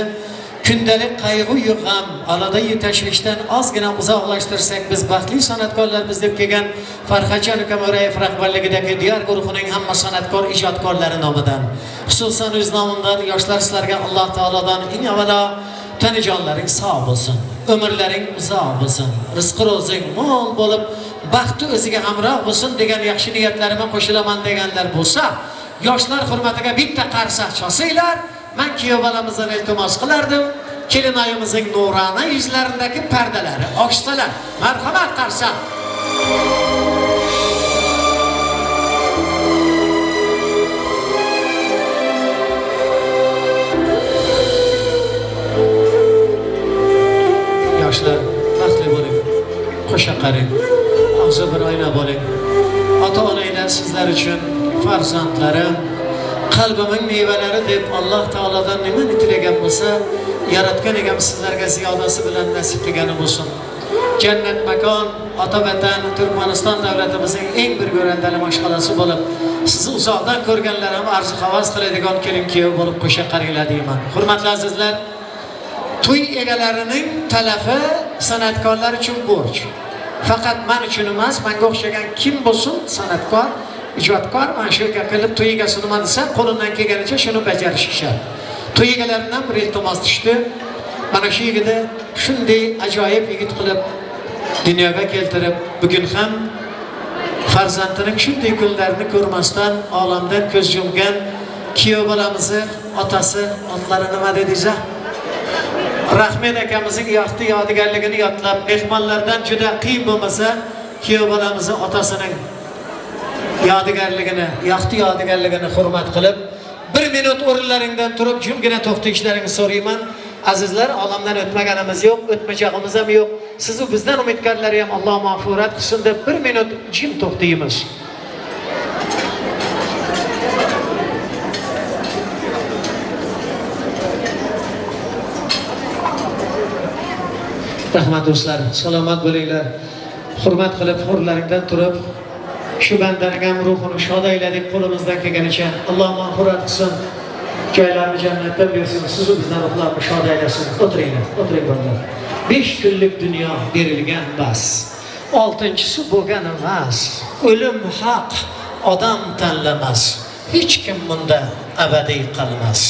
kundalik qayg'u g'am, aladayi tashvishdan ozgina uzoqlashtirsak biz baxtli san'atkorlarmiz deb kelgan Farxatjon Kamorayev rahbarligidagi diyor guruhining hamma san'atkor ijodkorlari nomidan, xususan o'z nomimdan yoshlar sizlarga Alloh taolodan eng avvalo tanijonlaring sog' bo'lsin, umrlaring uzoq bo'lsin, rizqi ro'zing mo'l bo'lib, baxti o'ziga hamroh bo'lsin degan yaxshi niyatlarimga qo'shilaman deganlar bo'lsa, yoshlar hurmatiga bitta qarsak chosinglar. Men kuyov bolamizdan iltimos qilardim, kelinayimizning nurona yuzlaridagi pardalari ochsalar. Marhamat qarsak. Yoshlar, baxtli bo'ling, qo'sha qaring, og'zi bir oyna bo'ling. Ota-onalar sizlar uchun farzandlarim, qalbining mevalari deb Alloh taolodan nima tilagan bo'lsa, yaratgan egam sizlarga ziyodasi bilan nasib qilgani bo'lsin. Jannat makon, ota vatan Turkmaniston davlatimizning eng bir go'randali mashg'alasi bo'lib, sizni uzoqdan ko'rganlar ham arzu havas qiladigan kelin-kuyov bo'lib qo'sha qaringlar deyman. Hurmatli azizlar, to'y egalarining talafi san'atkorlar uchun borch. Faqat men uchun emas, menga o'xshagan kim bo'lsin, san'atkor, ijodkor mana shu qilib to'y egasini nima desa, qo'lidan kelganicha shuni bajarishi shart. To'y egalaridan bir iltimos tushdi. Mana shu yigitni shunday ajoyib yigit qilib dunyoga keltirib, bugun ham farzandining shunday kunlarini ko'rmasdan olamdan ko'z yumgan kuyov bolamizni otasi otlari nima dedingiz? Rahmet akamizning yoqti yodigarligini yodlab, mehmonlardan juda qiyin bo'lmasa, kuyov bolamizni otasining yodigarligini, yoqti yodigarligini hurmat qilib, 1 minut o'rinlaringdan turib jimgina to'xtashlaringizni so'rayman. Azizlar, olamdan o'tmaganimiz yo'q, o'tmajog'imiz ham yo'q. Siz u bizdan umidkorlar ham Alloh mag'firat qilsin deb 1 minut jim to'xtaymiz. Rahmat do'stlar, salomat bo'linglar. Hurmat qilib o'rinlaringdan turib, shu bandaning ham ruhini shod ayladik qo'limizdan kelganicha. Alloh mag'firat qilsin. Joylarni jannatdan bersin, siz bizdan ruhlarni shod aylasin. O'tiringlar, o'tiring bandalar. 5 kunlik dunyo berilgan bas. 6-chisi bo'lgan emas. O'lim haq, odam tanlamas. Hech kim bunda abadiy qolmas.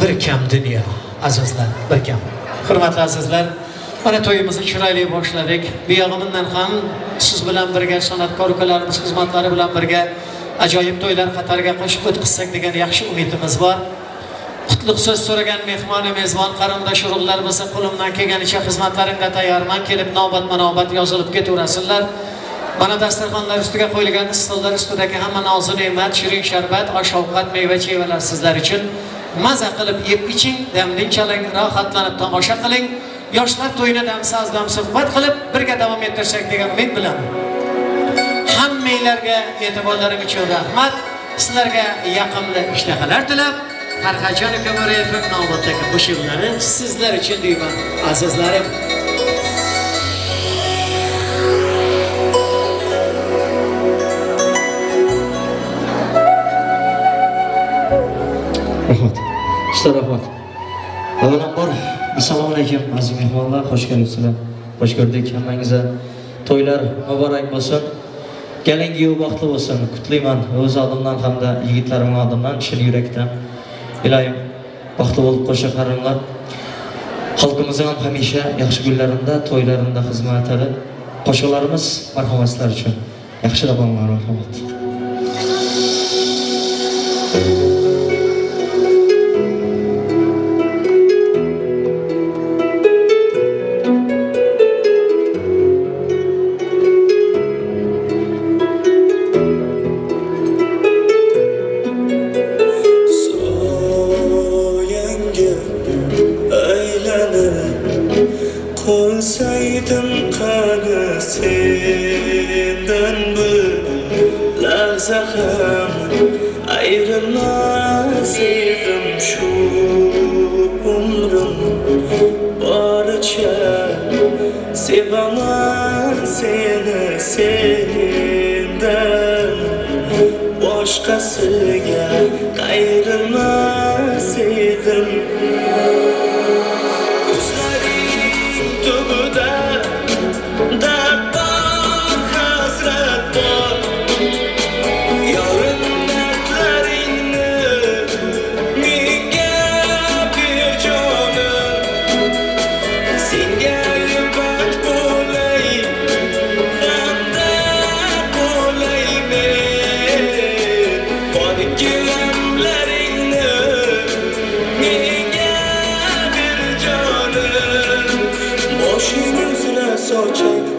Bir kam dunyo, azizlar, bir kam. Hurmatli azizlar, mana to'yimizni chiroyli boshladik. Bu yog'imdan ham siz bilan birga san'atkor ukalarimiz xizmatlari bilan birga ajoyib to'ylar qatoriga qo'shib o'tkazsak degan yaxshi umidimiz bor. Qutlug' so'z so'ragan mehmon, mezbon, qarindosh urug'lar bo'lsa qo'limdan kelganicha xizmatlaringda tayyorman, kelib navbat yozilib ketaverasizlar. Mana dasturxonlar ustiga qo'yilgan stollar ustidagi hamma nozik ne'mat, shirin sharbat, osh-ovqat, meva-chevalar sizlar uchun. Maza qilib yeb iching, damdin chaling, rohatlanib tomosha qiling. Yoshlar to'yini damsaz-dam suhbat qilib birga davom ettirsak degan umid bilan. Hammanglarga e'tiborlaring uchun rahmat. Sizlarga yoqimli ishtahalar tilab, Farxajon Ko'mirayevning navbatdagi qo'shiqlari sizlar uchun deyman, azizlarim. Rahmat. Rahmat. Avvalambor assalomu alaykum aziz mehmonlar, xush kelibsizlar. Xush ko'rdik hammangizga. To'ylar muborak bo'lsin. Galingi baxtli bo'lsin. Qutlayman o'z oldimdan hamda yigitlarim oldimdan, chin yurakdan. Ilohim baxtli bo'lib qo'shaqaringlar. Xalqimizning ham hamisha yaxshi kunlarida, to'ylarida xizmat qilib, qo'shiqlarimiz marhamatlar uchun. Yaxshilab bo'linglar, marhamat. Qo'lsaydim qani sendan bir lahza ham ayrilmas edim shu umrim boricha sevaman seni sendan boshqasiga qayrilmas edim.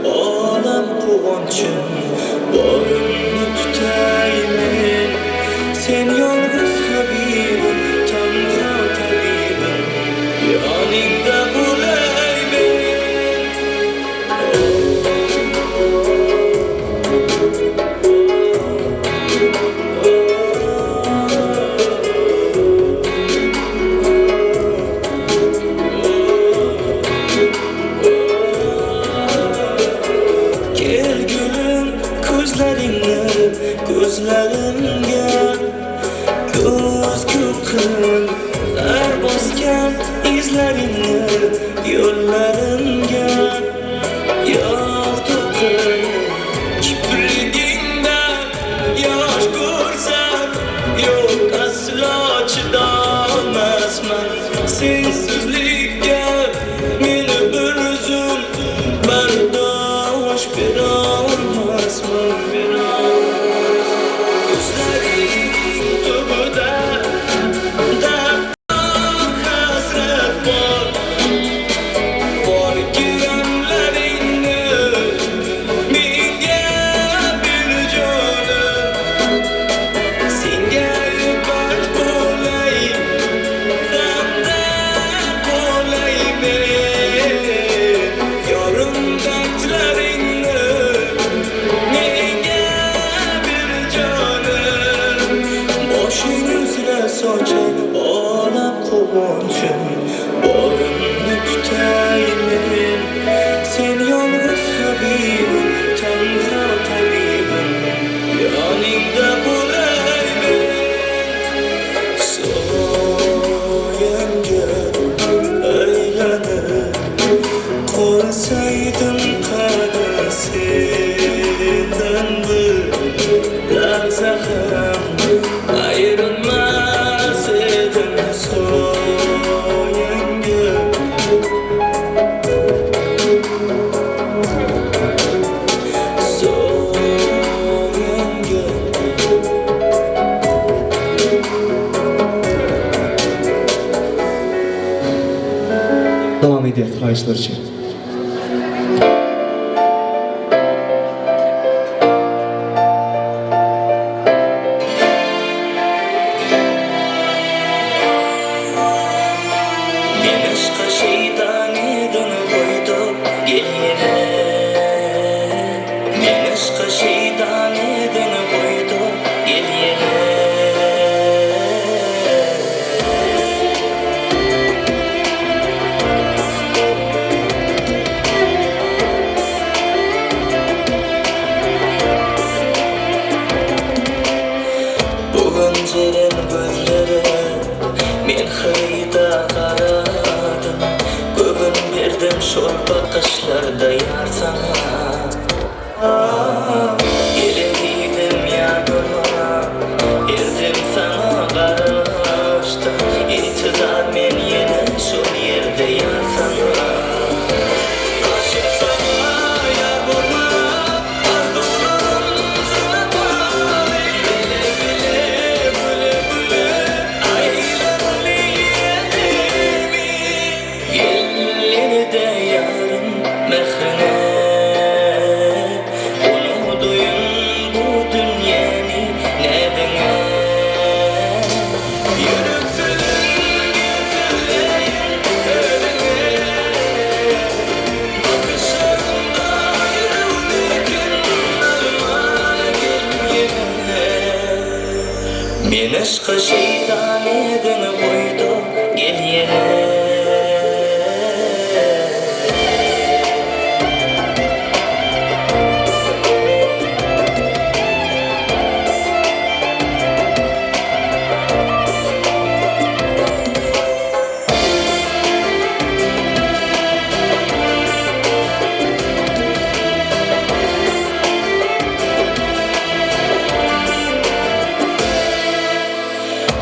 Olam quvonchim borimni tutaymen, sen yolg'iz habibim, tanho tabibim, yoningda bo'laymen. Ko'zlarimga ko'z-ko'z qil, har bosgan izlaringni yo'llarimga yog' to'qib, kiprigingda yosh ko'rsam, yo'q aslo chidolmasman sensizlikka, meni bir o'zim bardosh berolmasman. koçay oğlan kuvunçun Bağımlı kütaymin Sen yalnız tabibim Tanrı tabibim Yanımda bulayım Soyan gel aylanır Koysaydım kanısından Bırak zahım ayrılmaz edim Soyan gel Soyan gel Devam ediyor kayışlar için. Men aşka şeytan edini koydum gelene Men aşka şeytan edini koydum gelene Bugün ceren gözlere men hayda karadım Bugün verdim şol bakışlarda yar sana Geleydim yanıma erdim sana karıştım İtizar men yine şol yerde yar sana Aşık sana yar olma Ardolum sana bay Bile bile bile bile Aylarını yedimi Gelleri de yarım mehrine Unuduyum bu dünyani nedine Yürüp sülün getirleyim önüne Bakışlarında yürümekin almana gel yerine Men aşka şeytan edini koydum gel yerine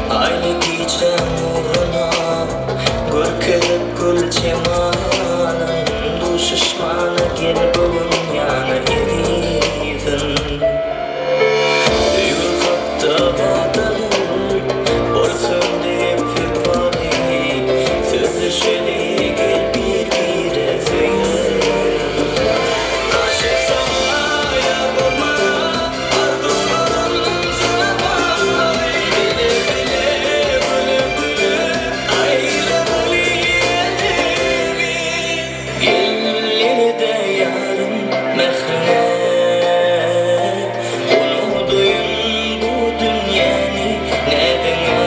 Aynı gecem uğruna Gürkelip gül cemanın Du şişmanı gel bugün yana eridin Büyük hakta badalır Borsun deyip fipari Sözleşeli gel bir Aşık sana yar olma Ardolum sana bay Bile bile bile bile Aylarını yedimi Gelleri de yarım mehrine Unuduyum bu dünyani nedine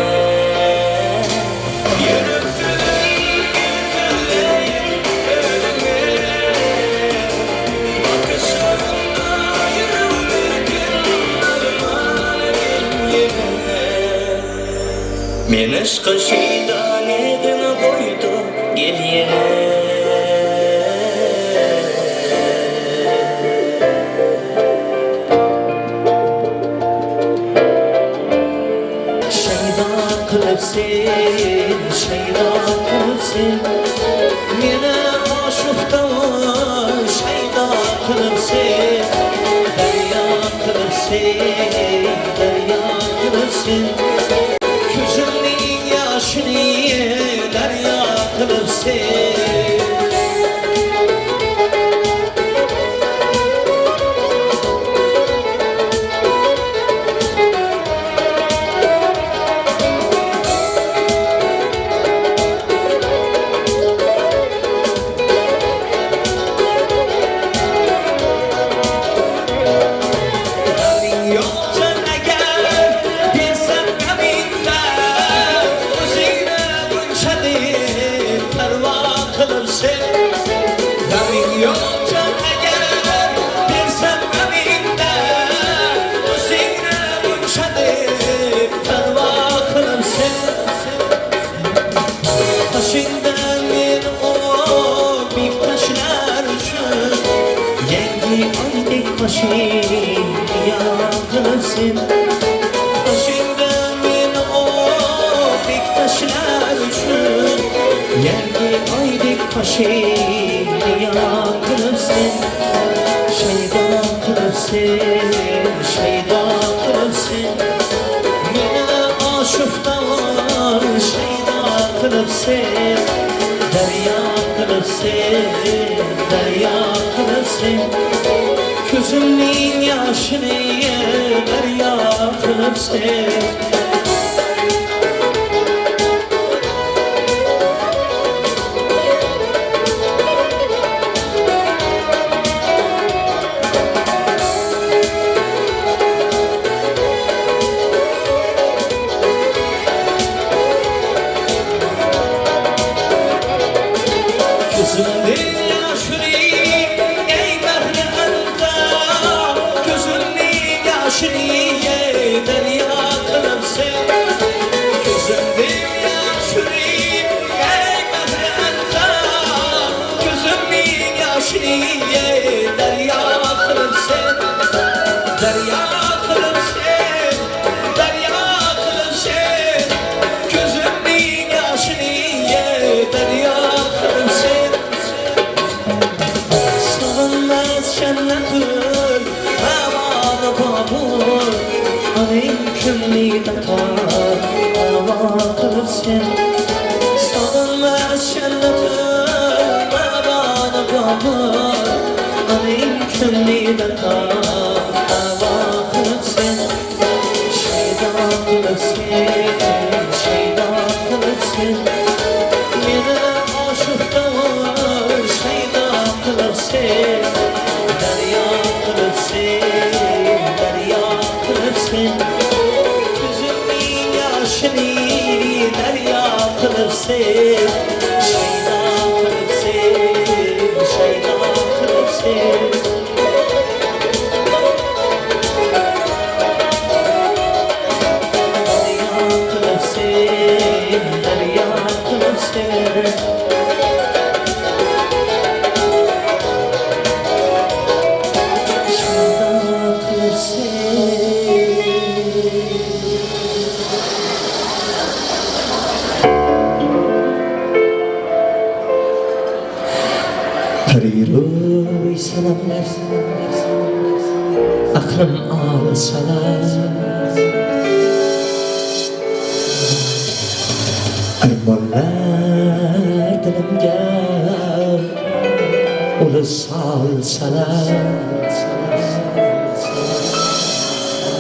Yürüp sülün getirleyim önüme Bakışlarında yürümekin almana gel yerine Men aşka şeytan edini koydum gel yerine Şeydan kılıp sen Yine aşıktan şeydan kılıp sen Derya kılıp sen Gözümün yaşını derya kılıp sen Yoldan yakılırsın Başından yine o bektaşlar üçün Yergi aydık başını yakılırsın Şeydan kılırsın, şeydan kılırsın Yine aşıklar şeydan kılırsın Derya kılırsın, derya kılırsın Gözümün yaşını derya kılırsın Pariroy selamlar aklım alsalar Armonlar dilimga ulu salsalar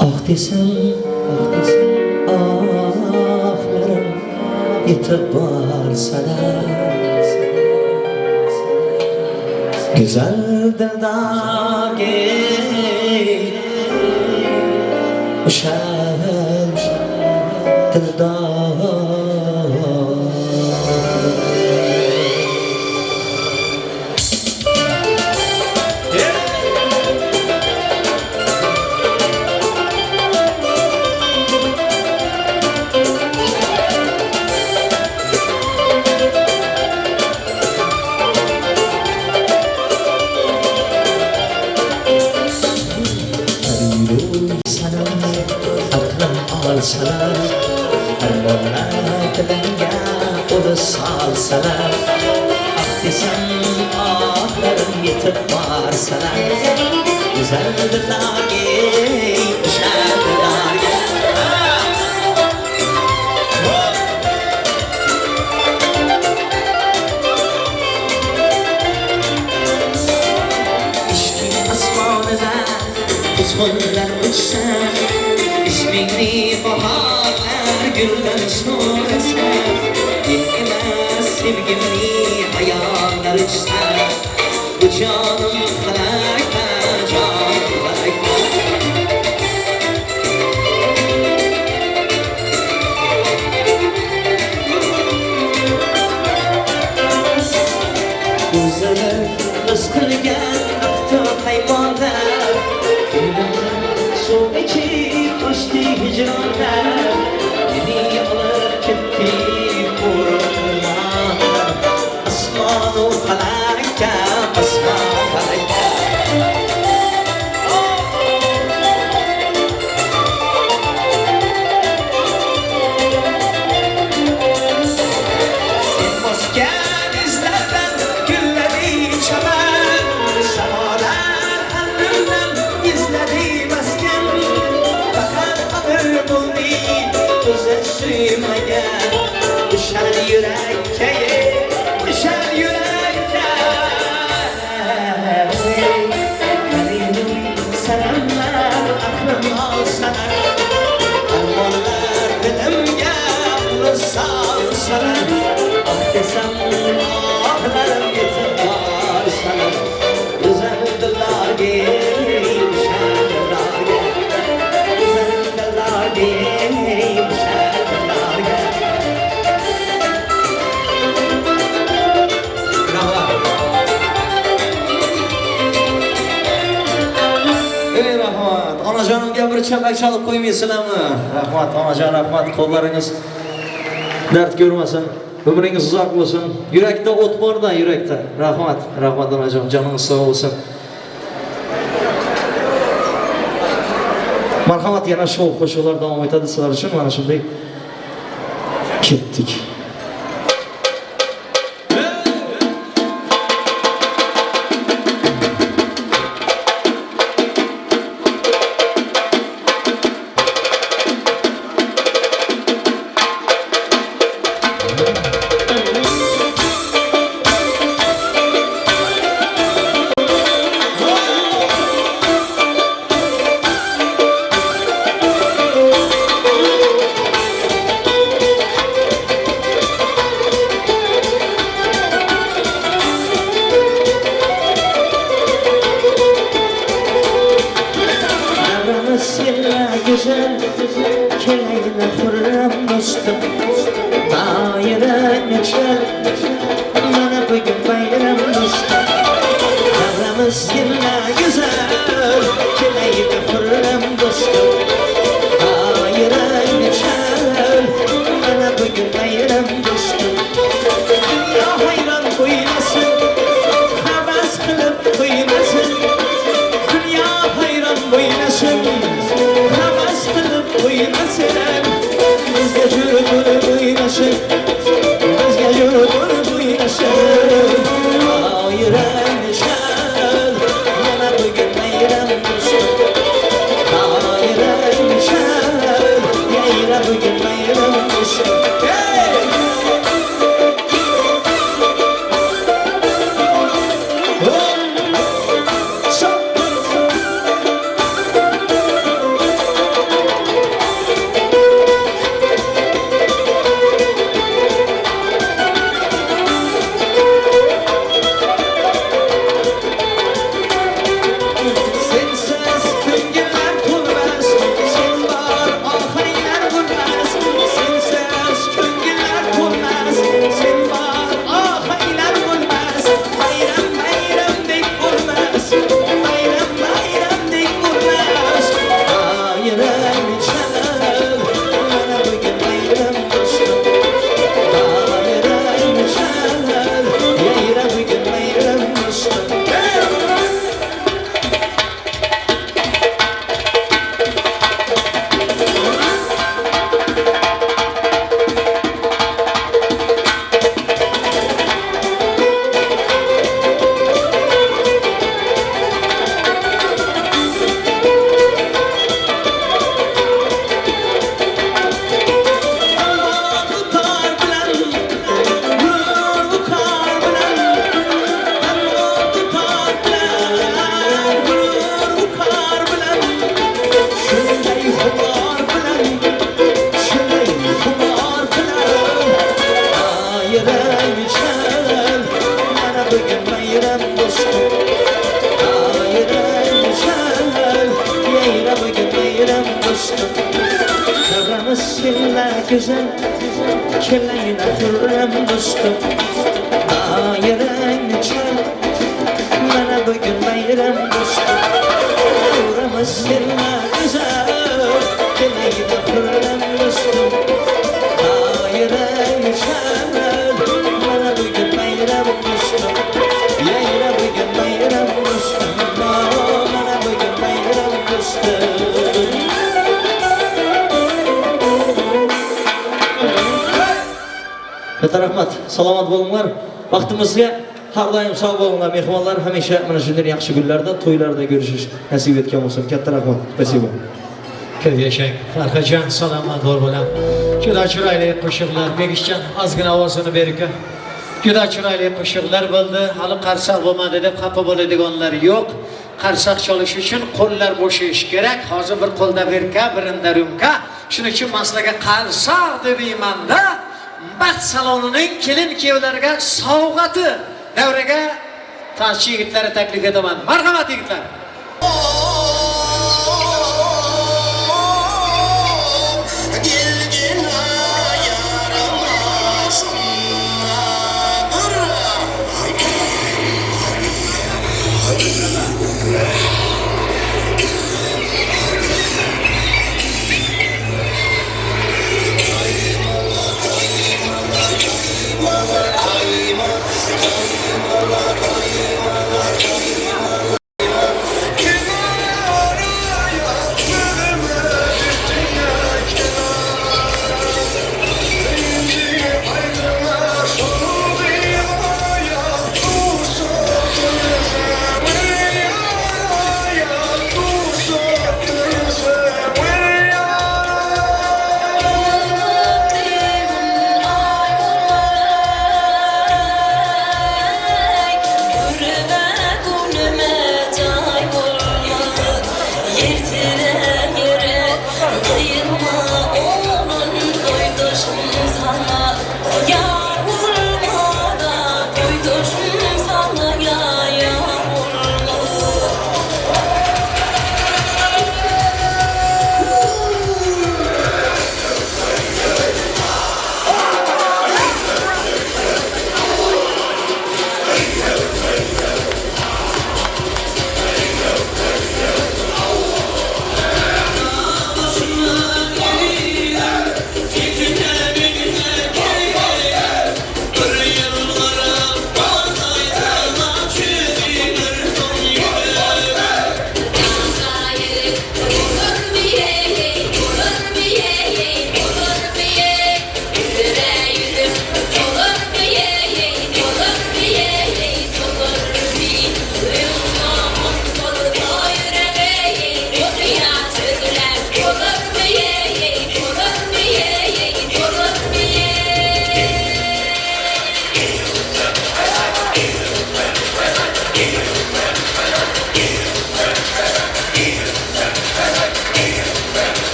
Ah desem ahlarım yetib borsalar Güzel dildagi o'sha dildor salsalar Armonlar dilimga ulu salsalar Ah desem ahlarım yetib borsalar Güzel dillarga o'sha dillarga Ishqing osmonida kuzg'unlar uchsa İsmini baharlar güller so'rasa Men emas sevgimni hayollar uchsa Bu jonim falakda jon falakda O'zini biz qilgan aftob hayvonlar Suv ichib toshdi hijronlar Meni olib ketdi o'rinlar Osmonu falakka, osmon falakka yüreğe düşer yürekler. Selamlar aklıma sarar, armonlar dilimge ulusan sarar. Ah desem ahlarım yeter sana, güzel diller giyim şerler gel, güzel diller giyim şerler gel. Ey rahmat, anacanımga bir çembek çalıp koymaysınlar mı? Rahmat, anacan rahmat, kollarınız dert görmesin, ömrünüz uzak olsun. Yürekte ot var da yürekte. Rahmat, rahmat anacan, canınız sağ olsun. Marhamat yana şov koşular devam etadi sizlar için. Mana shunday ketdik. Güzel, keleyine fırram dostum, daire geçer, bana bugün bayram dostum. Aramız yine güzel, keleyine fırram dostum, daire geçer, bana bugün bayram dostum. Dünya hayran koymasın, havas kılıp koymasın, dünya hayran koymasın. Oynasın, bizge jürür oynasın, bizge jürür oynasın. Ayran şer, yana bugün bayram dostum. Ayran şer, yana bugün bayram dostum. Güzel, keleyine fırram dostum, ayran içer, bana bugün bayram dostum. Uğramız yıllar güzel, keleyine fırram dostum, ayran içer, bana bugün bayram dostum. Yayra bugün bayram dostum, bana bugün bayram dostum. Rahmat, salamat bo'linglar. Vaqtimizga har doim sog' bo'linglar. Mehmonlar hamisha mana shunday yaxshi kunlarda, to'ylarda ko'rishish nasib etgan bo'lsin. Katta rahmat. Spasibo. Köy yaşayın. Arkacan salamat bol bolam. Juda chiroyli qo'shiqlar. Begishjon ozgina ovozini berika. Juda chiroyli qo'shiqlar bo'ldi. Hali qarsak bo'lmadi deb xafa bo'ladiganlar yo'q. Qarsak chalish uchun qo'llar bo'shayish kerak. Hozir bir qo'lda berka, birida rumka. Shuning uchun maslaga qarsak deyman-da. Baxt salonining kelin kuyovlariga sovg'ati davraga tanchi yigitlarni taklif etaman. Marhamat yigitlar.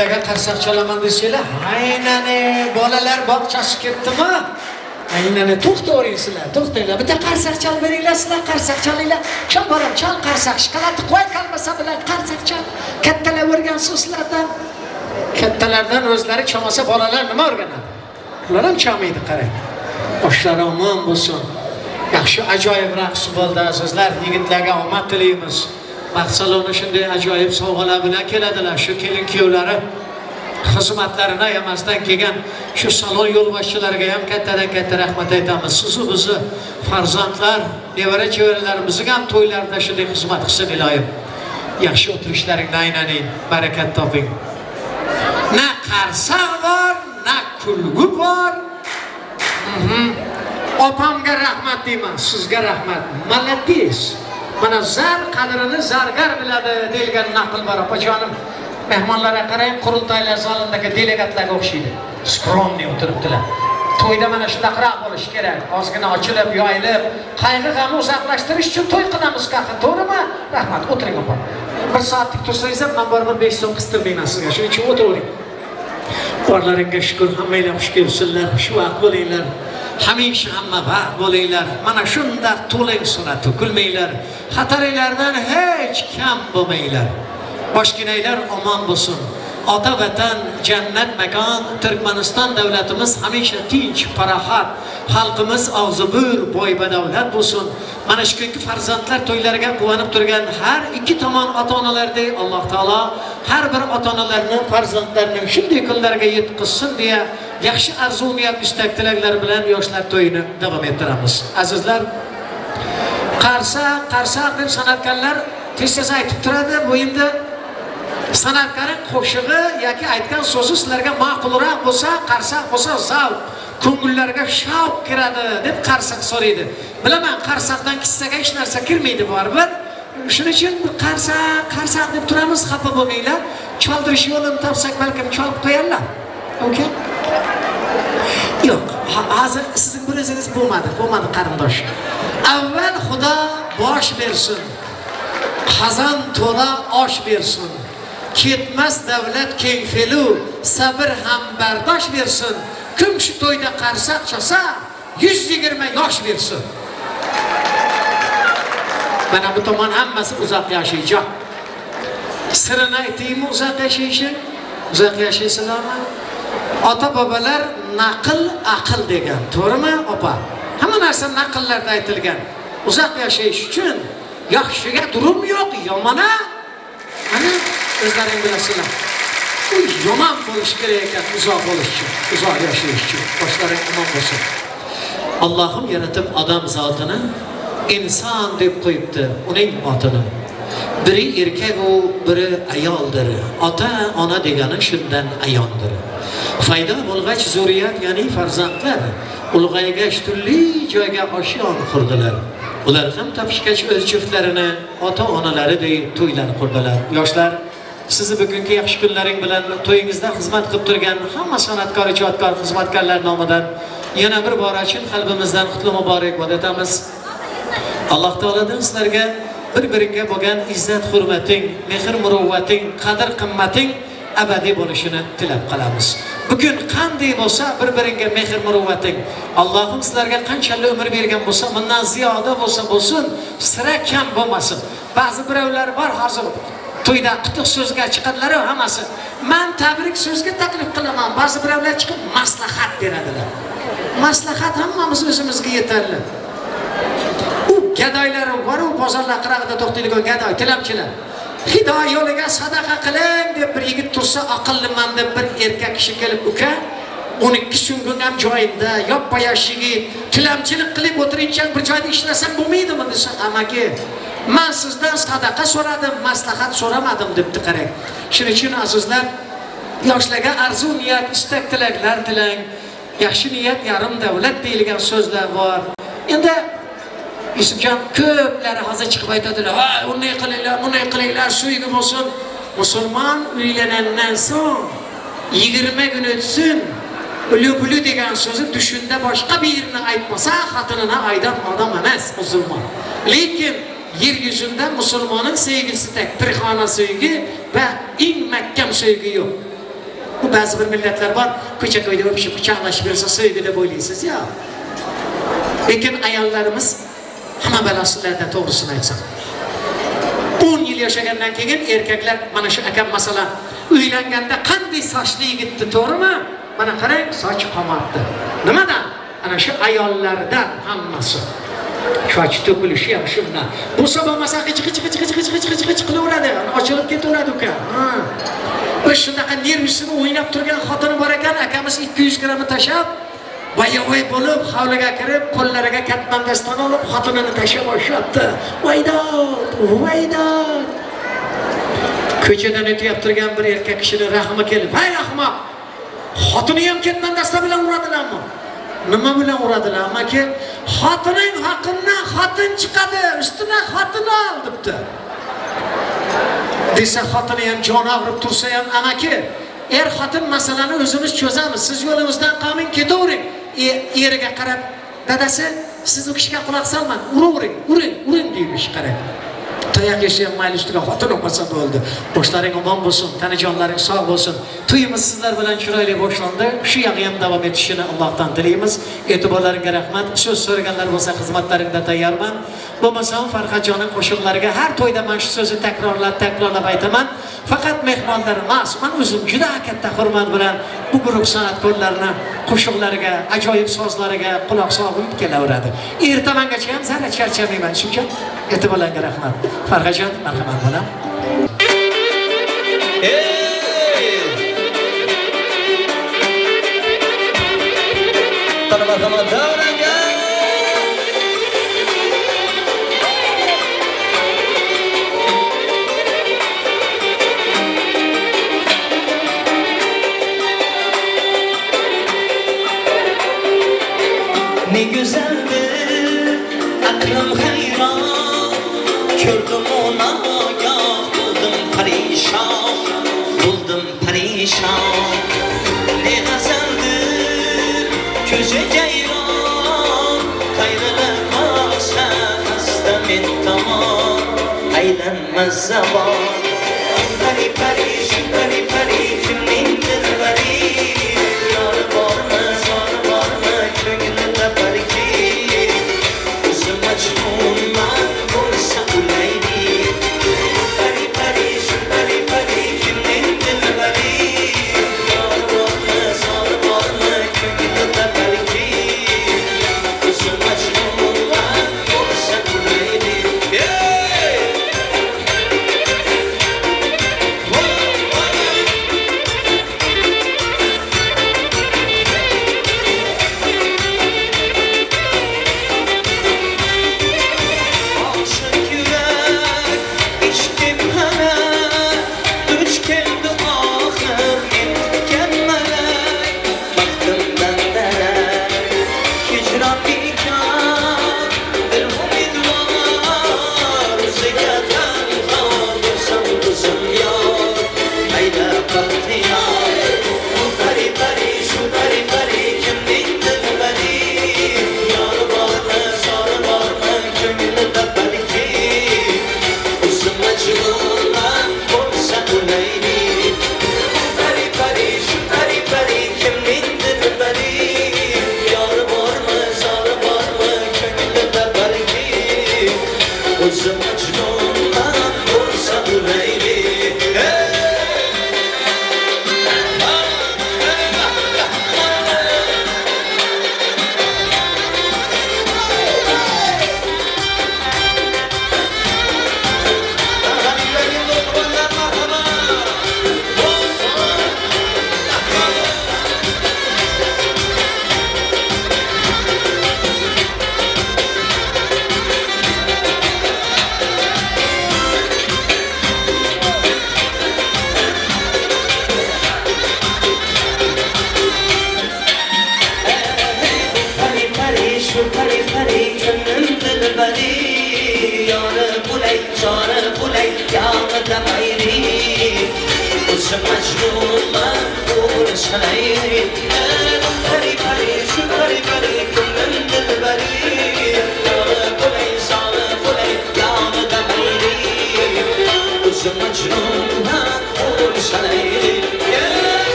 yigitlarga qarsak chalaman desanglar, aynan bolalar bog'chasi ketdimi? Aynan to'xtavering sizlar, to'xtanglar. Bitta qarsak chalib beringlar sizlar, qarsak chalinglar. Chal boram, chal qarsak, shikolatni qo'y kalmasa bilan qarsak chal. Kattalar o'rgan so'zlardan. Kattalardan o'zlari chamasa bolalar nima o'rganadi? Ular ham chamaydi, qarang. Boshlari omon bo'lsin. Yaxshi ajoyib raqs bo'ldi azizlar, yigitlarga omad tilaymiz. Baxt saloni shunday ajoyib sovg'alar bilan keladilar. Shu kelin kuyovlari xizmatlarini ayamasdan kelgan shu salon yo'lboshchilariga ham kattadan katta rahmat aytamiz. Siz bizni farzandlar, nevara-chevaralarimizga ham to'ylarda shunday xizmat qilsin iloyim. Yaxshi o'tirishlaringni aylaning, barakat toping. Na qarsak bor, na kulgu bor. Opamga rahmat deyman, sizga rahmat. Malades. Mana zar qadrini zargar biladi deyilgan naql bor. Opajonim, mehmonlarga qarang, qurultoylar zalidagi delegatlarga o'xshaydi. Skromniy o'tiribdilar. To'yda mana shunaqroq bo'lish kerak. Ozgina ochilib, yoyilib, qayg'u g'amni uzoqlashtirish uchun to'y qilamiz qaqi. To'g'rimi? Rahmat, o'tiring opa. 1 soatlik tursangiz ham men baribir 5 so'm qistirmayman sizga. Shuning uchun o'tiravering. Borlaringga shukr, hammanglar xush kelibsizlar, xushvaqt bo'linglar. Hamisha hamma vaqt bo'linglar. Mana shunda to'lang surat to'kilmanglar. Xataringlardan hech kam bo'lmanglar. Boshginaylar omon bo'lsin. Ota vatan jannat makon. Turkmaniston davlatimiz hamisha tinch, farohat, xalqimiz og'zibur, boy-badavlat bo'lsin. Mana shu kungi farzandlar to'ylariga quvonib turgan har ikki tomon ota-onalardek Alloh taolo har bir ota-onalarni farzandlarining shunday kunlarga yetkazsin deya yaxshi arzu-niyat istak tilaklar bilan yoshlar to'yini davom ettiramiz. Azizlar, qarsa deb san'atkorlar tez-tez aytib turadi. Bu endi san'atkorning qo'shig'i yoki aytgan so'zi sizlarga ma'qulroq bo'lsa, qarsak bo'lsa zavq, ko'ngillarga shavq kiradi deb qarsak so'raydi. Bilaman, qarsaqdan kissaga hech narsa kirmaydi baribir. Shuning uchun qarsak deb turamiz, xafa bo'lmanglar. Choldirish yo'lini topsak balkim cholib qo'yarlar. Okay? Yo'q, hozir sizning buningiz bo'lmadi qarindosh. Avval Xudo bosh bersin. Xazon to'la osh bersin. Ketmas davlat keng felu, sabr ham bardosh bersin. Kim shu to'yda qarsaq chalsa, 120 yosh bersin. Mana bu tomon hammasi uzoq yashaydi. Sirini aytaymi uzoq yashayshi? Uzoq yashaysizlarmi? Ota-bobolar naql aql degan, to'g'rimi, opa? Hamma narsa naqllarda aytilgan. Uzoq yashash uchun yaxshiga durum yo'q, yomona. Mana o'zlaring bilasizlar. U yomon bo'lish kerak ekan, uzoq bo'lish uchun, uzoq yashash uchun. Boshlaring omon bo'lsin. Allohim yaratib odam zotini inson deb qo'yibdi, uning otini. Biri erkak u, biri ayoldir. Ota, ona degani shundan ayondir. Foyda bo'lg'ach zurriyat, ya'ni farzandlar ulg'aygach turli joyga oshyon qurdilar. Ular ham topishgach o'z juftlarini ota-onalaridek to'ylar qurdilar. Yoshlar, sizni bugungi yaxshi kunlaring bilan to'yingizda xizmat qilib turgan hamma san'atkor, ijodkor, xizmatkorlar nomidan yana bir bora chin qalbimizdan qutlug' muborakbod etamiz. Alloh taoladan sizlarga bir-biriga bo'lgan izzat, hurmating, mehr, muruvvating, qadr-qimmating abadiy bo'lishini tilab qolamiz. Bugun qanday bo'lsa bir-biringga mehr, muruvvating, Allohim sizlarga qanchalik umr bergan bo'lsa, bundan ziyoda bo'lsin, sira kam bo'lmasin. Ba'zi birovlar bor hozir to'yda qutuq so'zga chiqadilar, hammasi men tabrik so'zga taklif qilaman. Ba'zi birovlar chiqib maslahat beradilar. Maslahat hammamiz o'zimizga yetarli. U gadoylar bor, u bozorlar qirag'ida to'xtaydigan gadoy, tilamchilar. Hidoy yo'liga sadaqa qiling deb bir yigit tursa, aqlliman deb bir erkak kishi kelib, uka 12 so'mgin ham joyida, yoppa yosh yigit, tilamchilik qilib o'tirinchang bir joyda ishlasam bo'lmaydimi desa, amaki, men sizdan sadaqa so'radim, maslahat so'ramadim debdi, qarang. Shuning uchun azizlar, yoshlarga arzu niyat, istak, tilaklar tilang. Yaxshi niyat yarim davlat deyilgan so'zlar bor. Endi Yusufjon ko'plari hozir chiqib aytadilar, "Ha, unday qilinglar, bunday qilinglar, suygi bo'lsin." Musulmon uylanandan so'ng 20 kun o'tsin, ulu-bulu degan so'zi tushunda boshqa bir yerni aytmasa, xotinini aydan odam emas musulmon. Lekin yer yuzida musulmonning sevgisidek pirxona sevgi va eng mahkam sevgi yo'q. Bu ba'zi bir millatlar bor, ko'cha-ko'yda o'pishib, quchoqlashib bersa sevgi deb o'ylaysiz, ya. Lekin ayollarimiz hamma balosilarda to'g'risini aytsa. 10 yil yashagandan keyin erkaklar mana shu akam masalan uylanganda qanday sochli yigitni, to'g'rimi? Mana qarang, soch qomapti. Nimadan? Ana shu ayollardan hammasi. Soch to'kilishi ham shundan. Bo'lsa bo'lmasa qichqich qilaveradi, ochilib ketaveradi uka. O'sha shunaqa nervisini o'ynab turgan xotini bor ekan, akamiz 200 gramm tashab, voy bo'lib, hovliga kirib, qo'llariga katman daston olib, xotinini tashab boshlabdi. Voydod. Ko'chadan o'tib turgan bir erkak kishini rahmi kelib, "Hay ahmoq, xotini ham katman daston bilan uradilarmi?" nima bilan uradilar amaki? Xotining haqqindan xotin chiqadi, ustidan xotin ol debdi. Desa xotini ham joni og'rib tursa ham amaki, xotin masalani o'zimiz cho'zamiz. Siz yo'limizdan qolmang, ketavering. Eriga qarab, dadasi, siz u kishiga quloq solmang, uring deymish, qarang. Tayoq yashayam mayli ustiga xotin olmasa bo'ldi. Boshlaring omon bo'lsin, tanajonlaring sog' bo'lsin. To'yimiz sizlar bilan chiroyli boshlandi. Shu yog'i ham davom etishini Allohdan tilaymiz. E'tiborlaringizga rahmat. So'z so'raganlar bo'lsa xizmatlaringda tayyorman. Bo'lmasam Farhadjonning qo'shiqlariga har to'yda men shu so'zni takrorlab aytaman. Faqat mehmonlar emas, men o'zim juda katta hurmat bilan bu guruh san'atkorlarni qo'shiqlariga, ajoyib sozlariga quloq solib kelaveradi. Ertamangacha ham zarra charchamayman, shuncha. E'tiborlaringizga rahmat. Farhadjon, marhamat bolam. Marhamat davranga. Ne güzeldir aklım hayran, gördüm ona ya, buldum perişan. Ne güzeldir köşe ceyran, kaynanamazsa istemin tamam, eğlenmez zaman. Peri peri kimlindir beri, yar var mı köyünde belki, uzun Mecnun'dan olsa uleyli. Peri peri kimlindir beri, yar var mı köyünde belki, uzun Mecnun'dan olsa uleyli.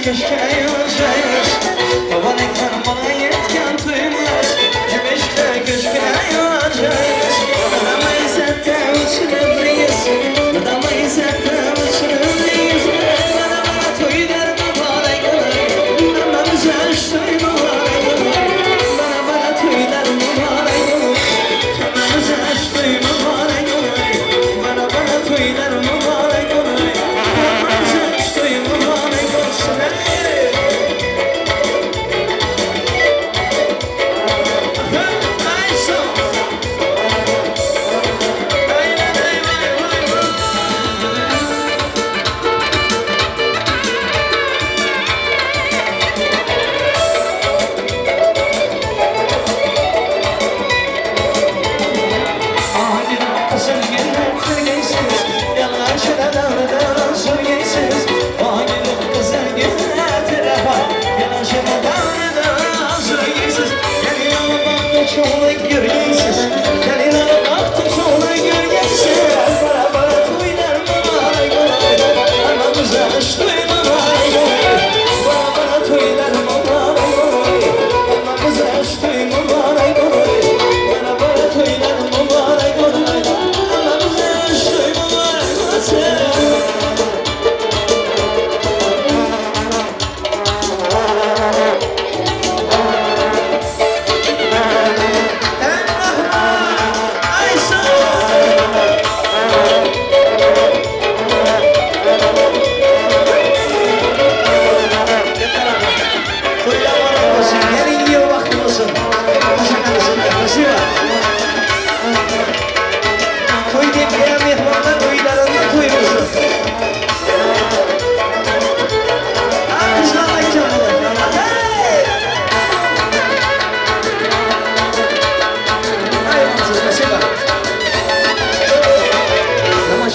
Keşke yazayız, baban ekran bana yetken sonra görgensiz Gelin ana baktım sonra görgensiz Bara bara toylar mübarek olay Anamıza açtı mübarek olay Bara bara toylar mübarek olay Anamıza açtı mübarek olay Bara bara toylar mübarek olay Anamıza açtı mübarek olay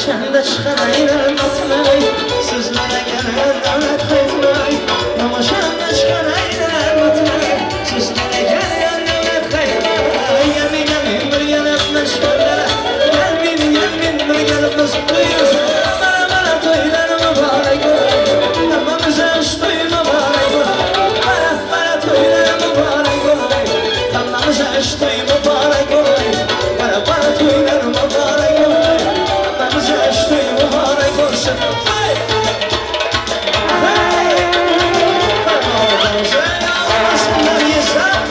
Şahında çıkan aynen batmay Sizlere gelen davet kaytmay Ama şahında çıkan aynen batmay Sizlere gelen davet kaytmay Yemin bir yanıp meşgullere Gelmin bir yanıp duyuyorsun Bana toylar mübarek olay Ama bize aşk toy mübarek olay Bana toylar mübarek olay Ama bize aşk toy mübarek olay Bana toylar mübarek olay Just mübarek olsun. Hey! Hey! Sen ağlasınlar yesem.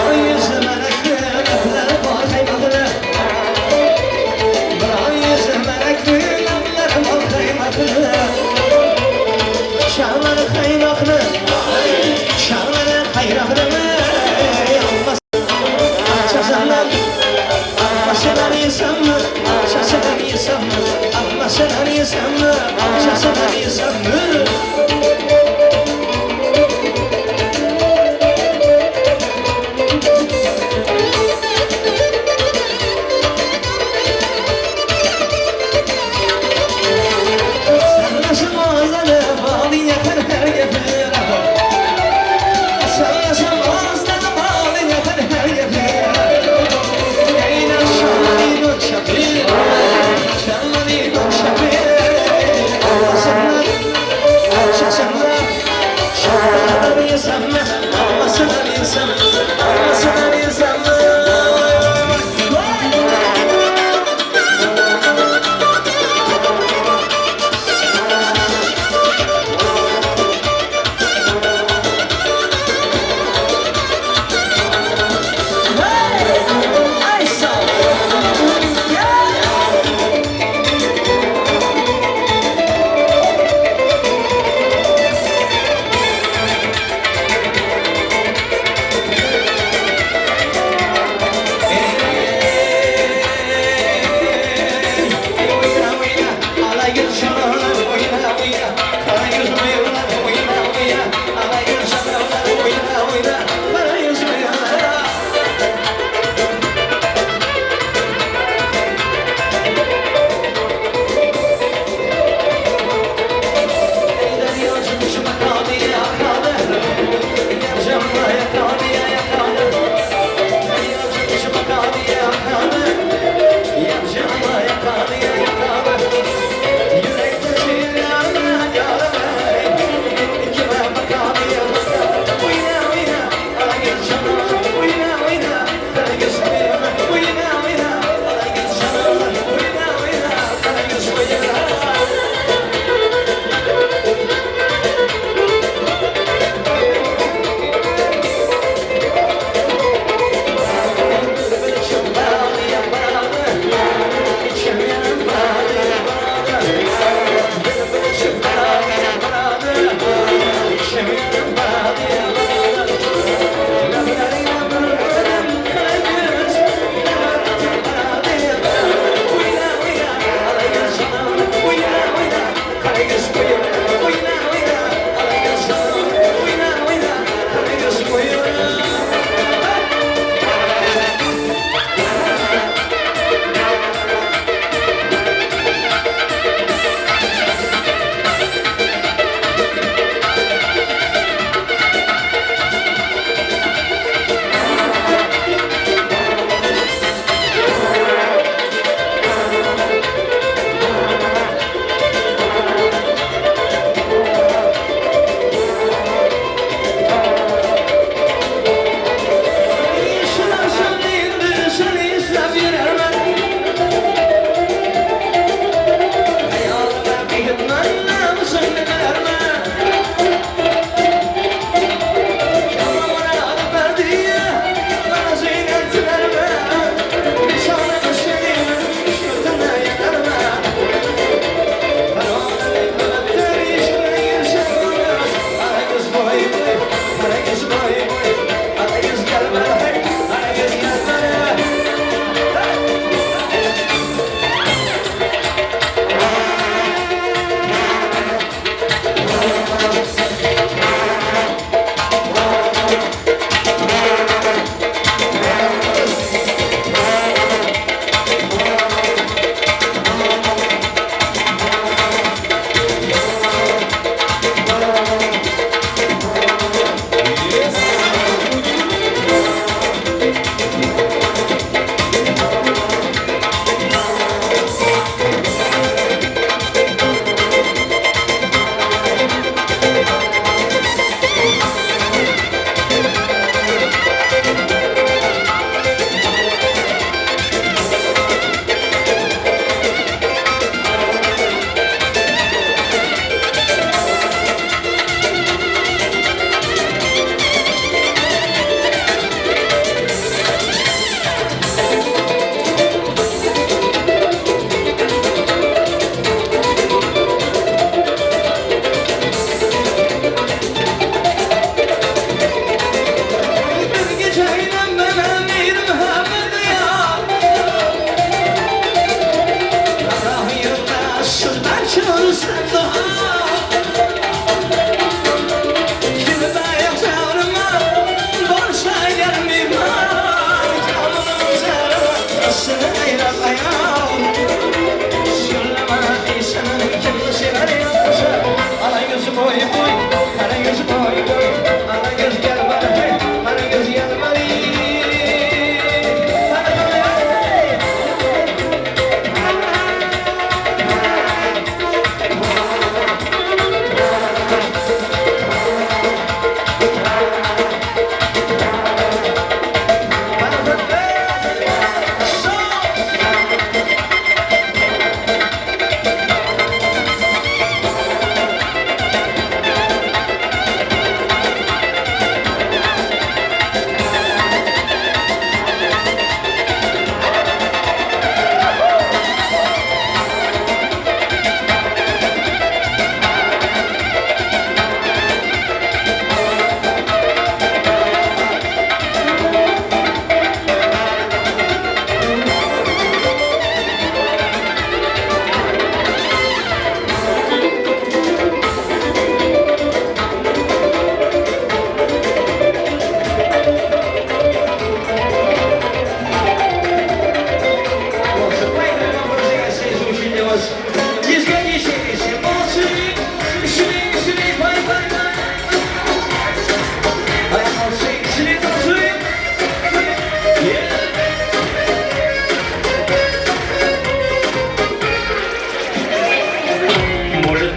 O yüzüme reklamlar var kaymaklı. O yüzüme reklamlar var kaymaklı. Şahları kaymaklı. Şahları kaymaklı. Çazalar. Şaşalar yesem mi? Şaşalar yesem mi? Şaşalar yesem mi? Şaşalar yesem mi? Sarılasın ağzını bağlı yakar her gefir Sarılasın ağzını bağlı yakar her gefir Yayına şahane yok şafir Şahane yok şafir Asırlar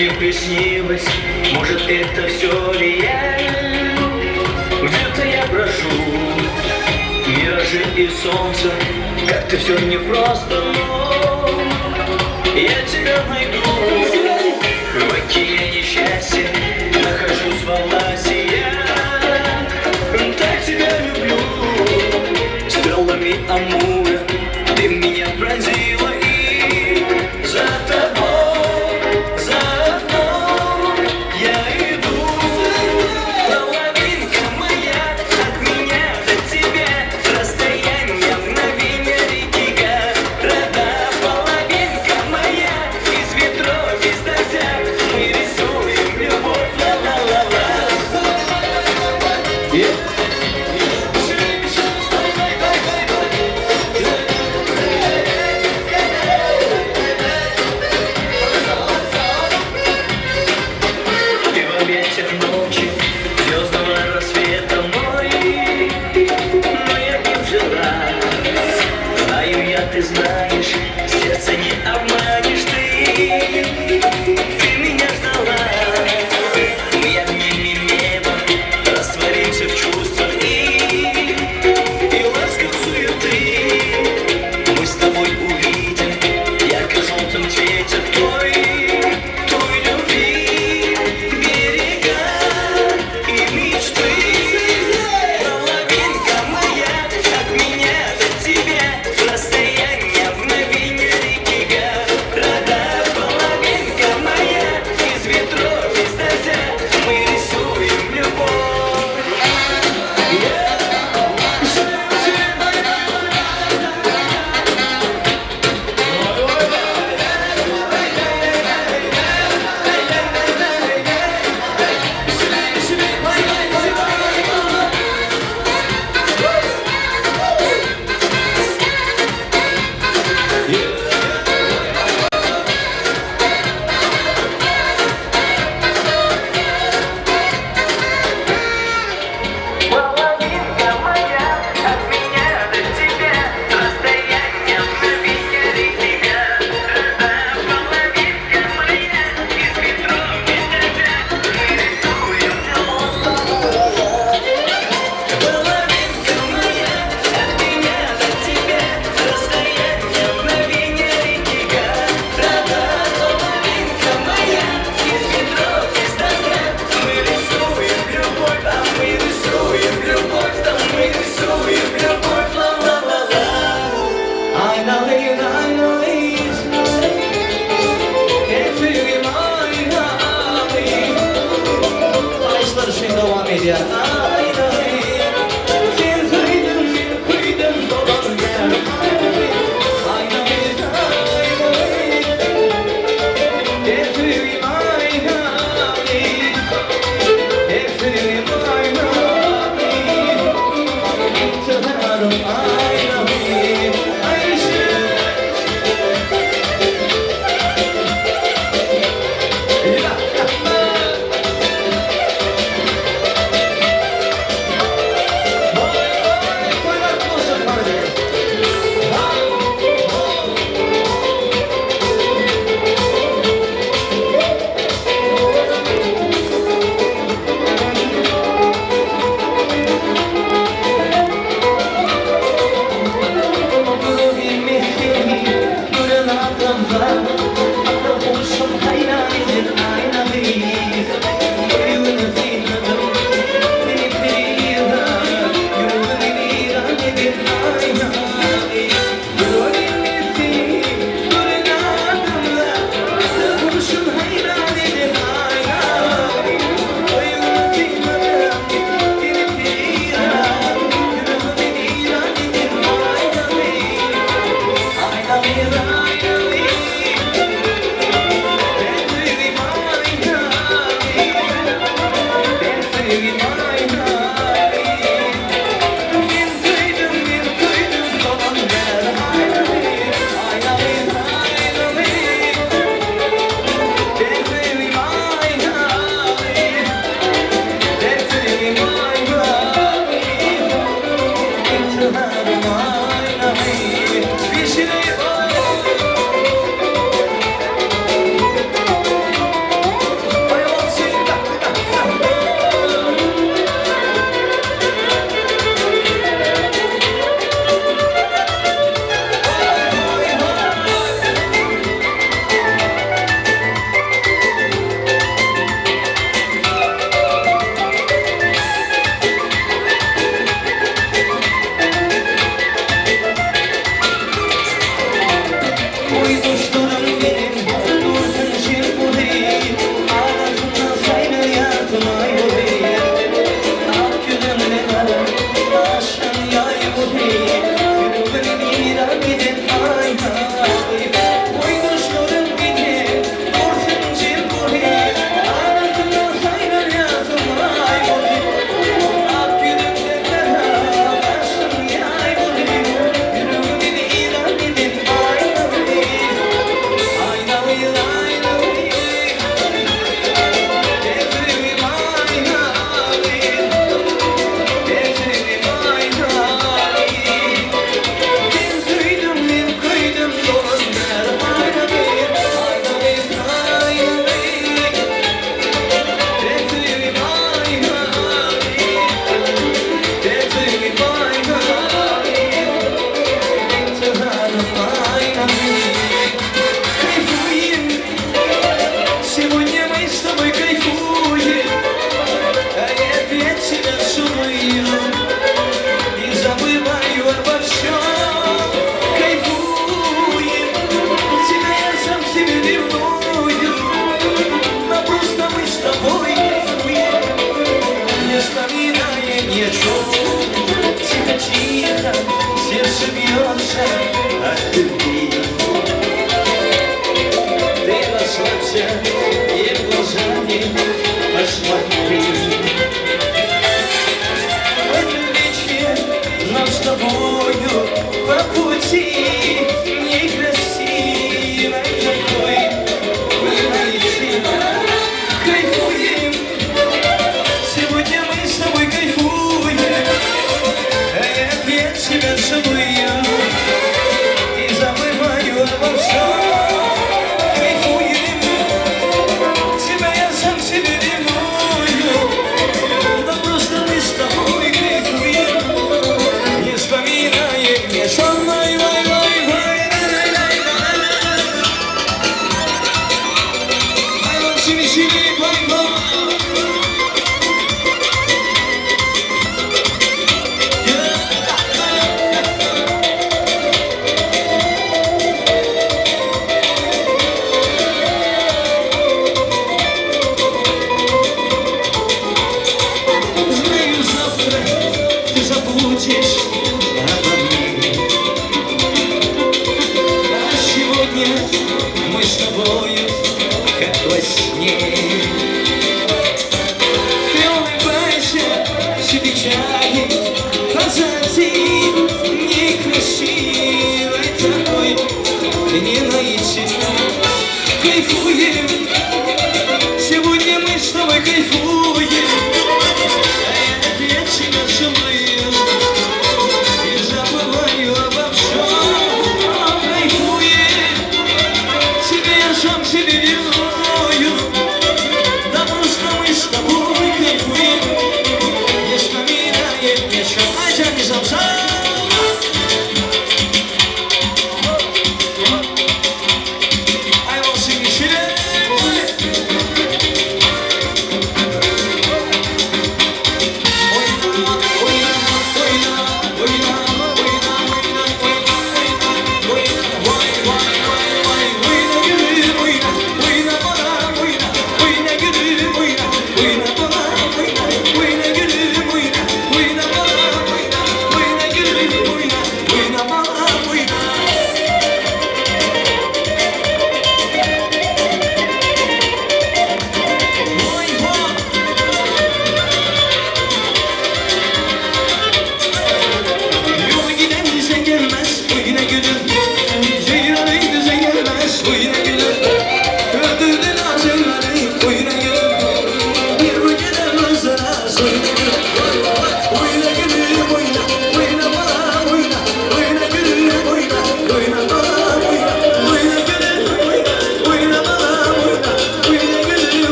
мне приснилось, может это все ли я? Где-то я брожу, миражи и солнце, как-то все непросто, но я тебя найду. В океане счастья нахожусь во власти я, так тебя люблю. Стрелами Амура ты меня пронзила, и за тобой, заодно я иду. Половинка моя, от меня до тебя расстояние мгновенья реки города. Половинка моя, из ветров, из дождя мы рисуем любовь, ла-ла-ла-ла. Ветер ночи, звездного рассвета мой, но я не жила. Знаю я, ты знаешь, сердце не обманешь ты меня ждала. Мы огнями неба растворимся в чувствах и ласках суеты. Мы с тобой увидим в ярко-желтом цвете той любви. Половинка моя, от меня до тебя расстояние мгновенья реки города. Половинка моя, из ветров, из дождя мы рисуем любовь. Половинка моя, от меня до тебя расстояние мгновенья реки города. Половинка моя, из ветров, из дождя мы рисуем любовь. Половинка моя, от меня до тебя расстояние мгновенья реки города. Половинка моя, из ветров, из дождя мы рисуем любовь, а мы рисуем любовь, там мы рисуем любовь, ла-ла-ла-ла. I know it, I know it. Can't feel my heart. Alışlar şimdi devam ediyor. I know it. Sen kıydın dolanırken. I know it, I know it. Can't feel my heart. Can't feel my heart. Severim, I know it. I should. улыбайся и глазами посмотри. В этом вечере нам с тобою по пути некрасивой такой не найти. Кайфуем, сегодня мы с тобой кайфуем, а я опять тебя целую и забываю обо всем. Кайфуем, тебя я сам себе ревную, да просто мы с тобой кайфуем, не вспоминаем ни со мной. Знаю, завтра ты забудешь обо мне, а сегодня мы с тобою как во сне. Ты улыбайся, все печали позади, некрасивой такой не найти. Кайфуй.